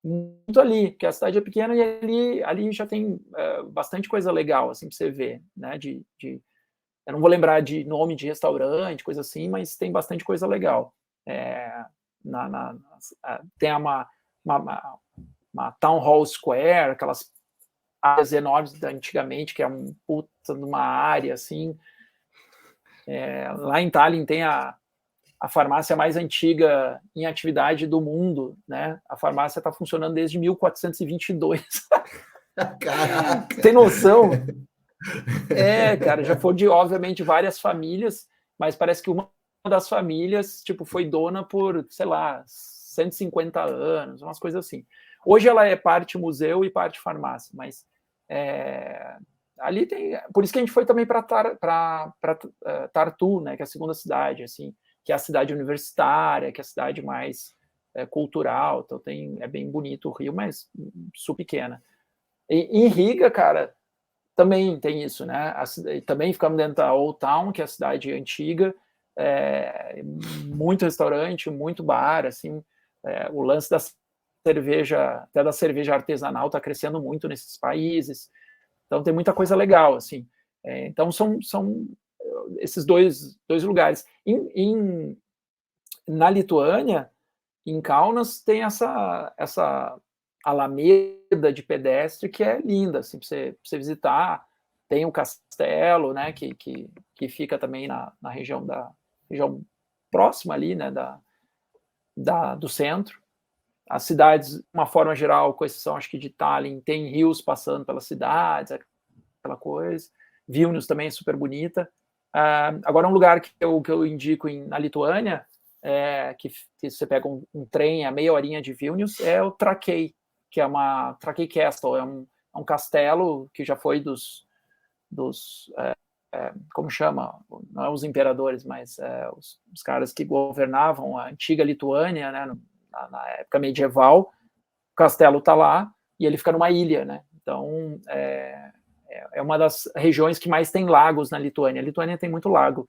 muito ali, porque a cidade é pequena e ali já tem bastante coisa legal, assim, para você ver, né, eu não vou lembrar de nome de restaurante, coisa assim, mas tem bastante coisa legal. Tem uma Town Hall Square, aquelas áreas enormes da antigamente, que é um puta numa área, assim. Lá em Tallinn tem a farmácia mais antiga em atividade do mundo, né? A farmácia está funcionando desde 1422. Caraca! Tem noção? Cara, já foi obviamente, várias famílias, mas parece que uma das famílias, tipo, foi dona por, sei lá, 150 anos, umas coisas assim. Hoje ela é parte museu e parte farmácia, mas ali tem... Por isso que a gente foi também para Tartu, né, que é a segunda cidade, assim, que é a cidade universitária, que é a cidade mais cultural, então é bem bonito o Rio, mas super pequena. Em Riga, cara, também tem isso, né? Também ficamos dentro da Old Town, que é a cidade antiga, muito restaurante, muito bar, assim, o lance da cerveja, até da cerveja artesanal, está crescendo muito nesses países, então tem muita coisa legal, assim. Então são esses dois lugares. Na Lituânia, em Kaunas, tem essa alameda de pedestre que é linda, assim, para você visitar. Tem o castelo, né, que fica também na região próxima ali, né, do centro. As cidades, de uma forma geral, com exceção, acho que de Tallinn, tem rios passando pelas cidades, aquela coisa. Vilnius também é super bonita. Agora, um lugar que eu indico na Lituânia, que você pega um trem a meia horinha de Vilnius, é o Trakai, que é uma Trakai Castle, é um castelo que já foi dos como chama, não é os imperadores, mas os caras que governavam a antiga Lituânia, né, na época medieval. O castelo está lá e ele fica numa ilha, né? Então é uma das regiões que mais tem lagos na Lituânia. A Lituânia tem muito lago.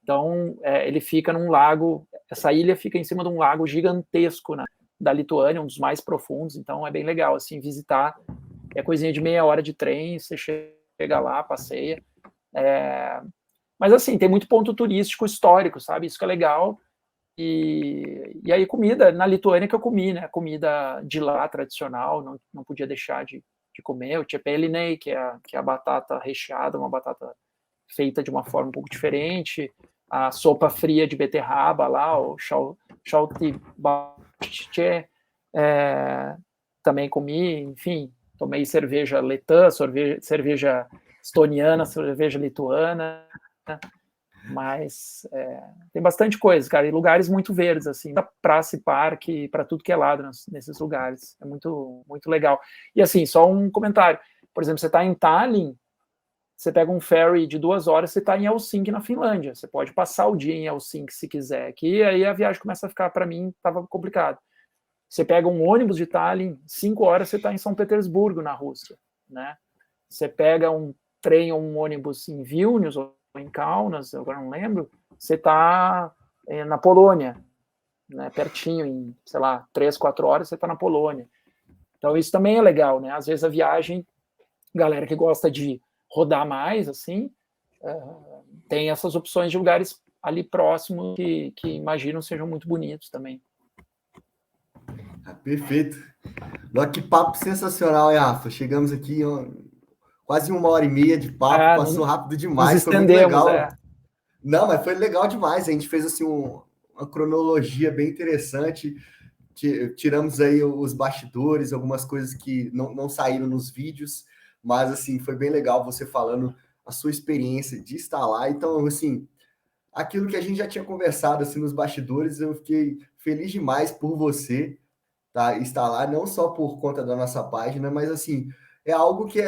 Então, ele fica num lago, essa ilha fica em cima de um lago gigantesco, né, da Lituânia, um dos mais profundos, então é bem legal, assim, visitar. É coisinha de meia hora de trem, você chega lá, passeia. Mas, assim, tem muito ponto turístico histórico, sabe? Isso que é legal. E aí, comida, na Lituânia que eu comi, né? Comida de lá, tradicional, não podia deixar de comer. O cepelinei, que é a batata recheada, uma batata feita de uma forma um pouco diferente. A sopa fria de beterraba lá, o chaltibastche, também comi. Enfim, tomei cerveja letã, cerveja estoniana, cerveja lituana. Mas tem bastante coisa, cara, e lugares muito verdes, assim, praça e parque, para tudo que é lado nesses lugares. É muito, muito legal. E assim, só um comentário. Por exemplo, você está em Tallinn, você pega um ferry de 2 horas, você está em Helsinki, na Finlândia. Você pode passar o dia em Helsinki se quiser. Que aí a viagem começa a ficar, para mim, estava complicado. você pega um ônibus de Tallinn, 5 horas você está em São Petersburgo, na Rússia, né? Você pega um trem ou um ônibus em Vilnius ou em Kaunas, agora não lembro, você está na Polônia, né? Pertinho, em, sei lá, 3, 4 horas você está na Polônia. Então isso também é legal, né? Às vezes a viagem, galera que gosta de rodar mais, assim, tem essas opções de lugares ali próximos que imaginam sejam muito bonitos também. Perfeito. Que papo sensacional, hein, Rafa? Chegamos aqui quase 1h30 de papo, passou rápido demais, nos foi muito legal. Não, mas foi legal demais, a gente fez assim uma cronologia bem interessante, tiramos aí os bastidores, algumas coisas que não saíram nos vídeos, mas assim, foi bem legal você falando a sua experiência de estar lá. Então, assim, aquilo que a gente já tinha conversado assim nos bastidores, eu fiquei feliz demais por você, tá, estar lá, não só por conta da nossa página, mas assim, é algo que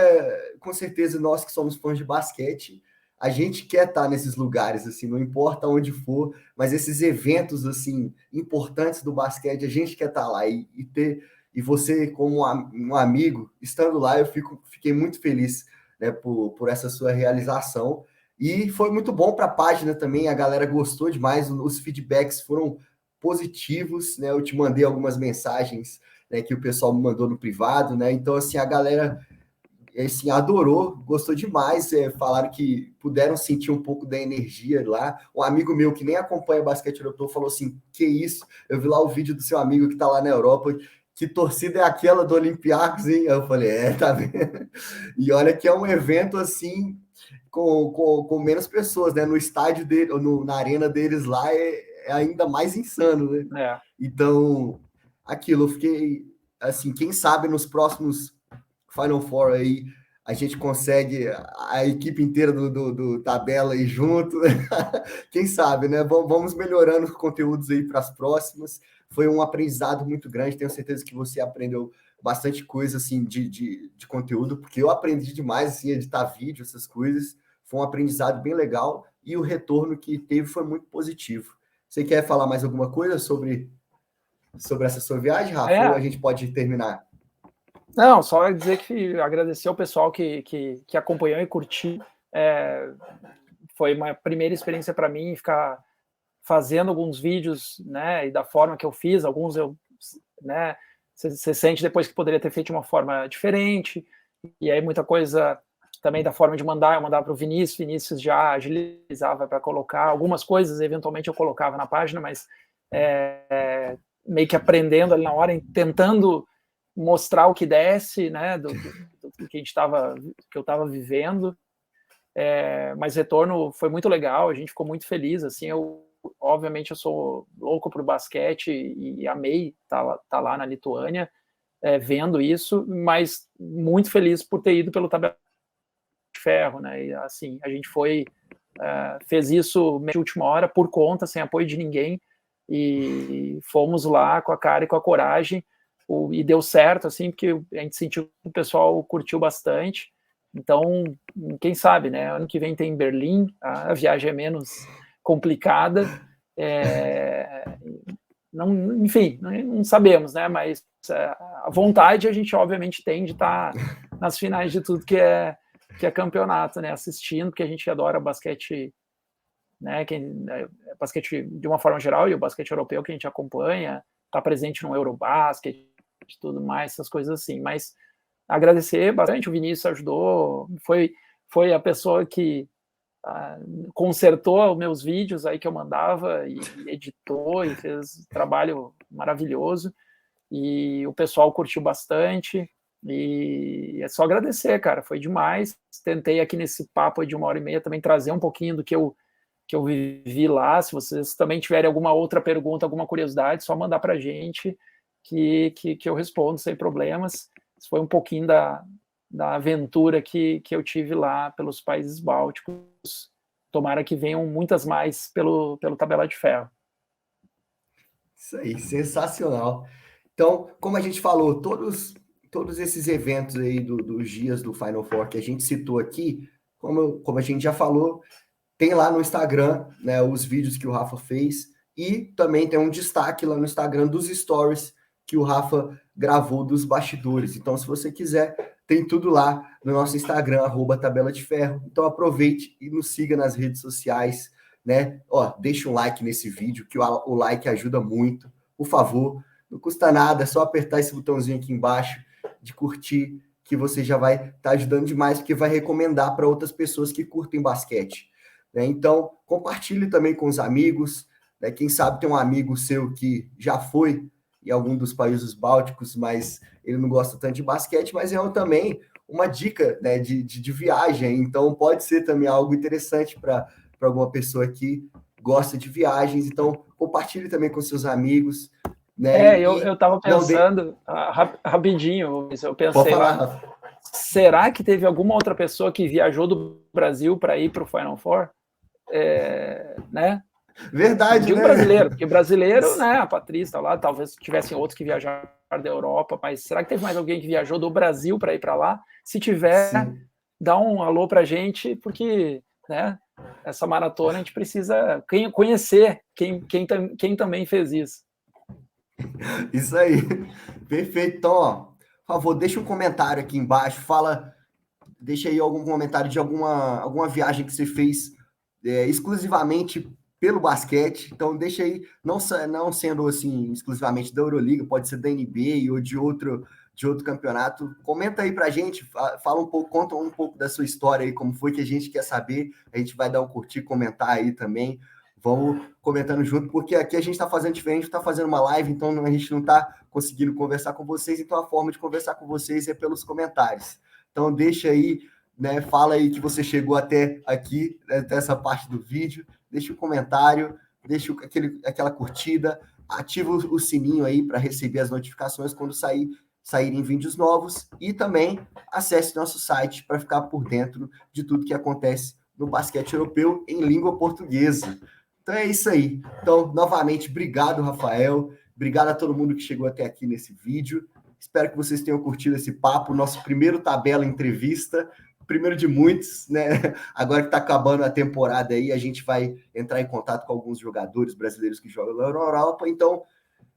com certeza, nós que somos fãs de basquete, a gente quer estar nesses lugares, assim, não importa onde for, mas esses eventos, assim, importantes do basquete, a gente quer estar lá e você, como um amigo, estando lá, eu fiquei muito feliz, né, por essa sua realização. E foi muito bom para a página também, a galera gostou demais, os feedbacks foram positivos, né? Eu te mandei algumas mensagens, né, que o pessoal me mandou no privado, né? Então, assim, a galera assim, adorou, gostou demais, falaram que puderam sentir um pouco da energia lá. Um amigo meu que nem acompanha basquete europeu falou assim: que isso? Eu vi lá o vídeo do seu amigo que tá lá na Europa, que torcida é aquela do Olympiacos, hein? Eu falei, tá vendo? E olha que é um evento assim, com menos pessoas, né? No estádio dele, na arena deles lá, é ainda mais insano, né? Então, aquilo, eu fiquei assim, quem sabe nos próximos Final Four aí a gente consegue a equipe inteira do tabela aí junto. Quem sabe, né? Vamos melhorando os conteúdos aí para as próximas. Foi um aprendizado muito grande, tenho certeza que você aprendeu bastante coisa assim de conteúdo, porque eu aprendi demais assim, editar vídeo, essas coisas. Foi um aprendizado bem legal e o retorno que teve foi muito positivo. Você quer falar mais alguma coisa sobre essa sua viagem, Rafa? Ou a gente pode terminar? Não, só dizer que agradecer ao pessoal que acompanhou e curtiu. Foi uma primeira experiência para mim ficar fazendo alguns vídeos, né, e da forma que eu fiz, alguns né, você sente depois que poderia ter feito de uma forma diferente, e aí muita coisa também da forma de mandar, eu mandava para o Vinícius já agilizava para colocar, algumas coisas eventualmente eu colocava na página, mas meio que aprendendo ali na hora, tentando mostrar o que desce, né, do que eu estava vivendo, mas o retorno foi muito legal, a gente ficou muito feliz, assim, obviamente eu sou louco pro basquete e amei tá lá na Lituânia, vendo isso, mas muito feliz por ter ido pelo Tabela de Ferro, né, e assim, a gente fez isso de última hora, por conta, sem apoio de ninguém, e fomos lá com a cara e com a coragem, e deu certo, assim, porque a gente sentiu que o pessoal curtiu bastante. Então, quem sabe, né? Ano que vem tem em Berlim, a viagem é menos complicada. Enfim, não sabemos, né? Mas a vontade a gente, obviamente, tem de estar nas finais de tudo que é campeonato, né? Assistindo, porque a gente adora basquete, né? Basquete de uma forma geral, e o basquete europeu que a gente acompanha, está presente no Eurobasket, tudo mais, essas coisas assim. Mas agradecer bastante, o Vinícius ajudou, foi a pessoa que consertou os meus vídeos aí que eu mandava, e editou, e fez um trabalho maravilhoso, e o pessoal curtiu bastante, e é só agradecer, cara, foi demais. Tentei aqui nesse papo de 1h30 também trazer um pouquinho do que eu vivi lá. Se vocês também tiverem alguma outra pergunta, alguma curiosidade, só mandar para a gente que eu respondo sem problemas. Isso foi um pouquinho da aventura que eu tive lá pelos países bálticos. Tomara que venham muitas mais pelo Tabela de Ferro. Isso aí, sensacional. Então, como a gente falou, todos esses eventos aí dos dias do Final Four que a gente citou aqui, como a gente já falou, tem lá no Instagram, né, os vídeos que o Rafa fez, e também tem um destaque lá no Instagram dos stories que o Rafa gravou dos bastidores. Então, se você quiser, tem tudo lá no nosso Instagram, @tabela de ferro. Então, aproveite e nos siga nas redes sociais, né? Ó, deixa um like nesse vídeo, que o like ajuda muito. Por favor, não custa nada, é só apertar esse botãozinho aqui embaixo de curtir, que você já vai estar ajudando demais, porque vai recomendar para outras pessoas que curtem basquete, né? Então, compartilhe também com os amigos, né? Quem sabe tem um amigo seu que já foi em algum dos países bálticos, mas ele não gosta tanto de basquete, mas é também uma dica, né, de viagem. Então, pode ser também algo interessante para alguma pessoa que gosta de viagens. Então, compartilhe também com seus amigos, né? Eu estava Não de... pensando, rapidinho, eu Pode pensei falar, lá, Rafa. será que teve alguma outra pessoa que viajou do Brasil para ir para o Final Four? Né? Verdade, Digo né? brasileiro, porque brasileiro, né, a Patrícia tá lá, talvez tivessem outros que viajaram da Europa, mas será que teve mais alguém que viajou do Brasil para ir para lá? Se tiver, Sim. dá um alô para a gente, porque, né, essa maratona a gente precisa conhecer quem também fez isso. Isso aí. Perfeito. Então, ó, por favor, deixa um comentário aqui embaixo, deixa aí algum comentário de alguma viagem que você fez exclusivamente pelo basquete. Então, deixa aí, não sendo assim exclusivamente da Euroliga, pode ser da NBA ou de outro campeonato. Comenta aí pra gente, fala um pouco, conta um pouco da sua história aí, como foi, que a gente quer saber. A gente vai dar um curtir, comentar aí também. Vamos comentando junto, porque aqui a gente está fazendo diferente, está fazendo uma live, então a gente não está conseguindo conversar com vocês, então a forma de conversar com vocês é pelos comentários. Então deixa aí, né? Fala aí que você chegou até aqui, até essa parte do vídeo, deixa um comentário, deixa aquela curtida, ativa o sininho aí para receber as notificações quando saírem vídeos novos e também acesse nosso site para ficar por dentro de tudo que acontece no basquete europeu em língua portuguesa. Então é isso aí. Então, novamente, obrigado, Rafael. Obrigado a todo mundo que chegou até aqui nesse vídeo. Espero que vocês tenham curtido esse papo, nosso primeiro tabela entrevista, primeiro de muitos, né? Agora que está acabando a temporada aí, a gente vai entrar em contato com alguns jogadores brasileiros que jogam na Europa, então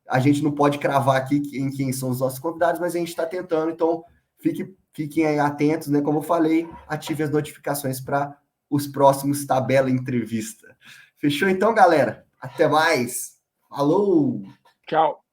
a gente não pode cravar aqui em quem são os nossos convidados, mas a gente está tentando, então fiquem aí atentos, né? Como eu falei, ative as notificações para os próximos tabela entrevista. Fechou então, galera? Até mais. Falou! Tchau.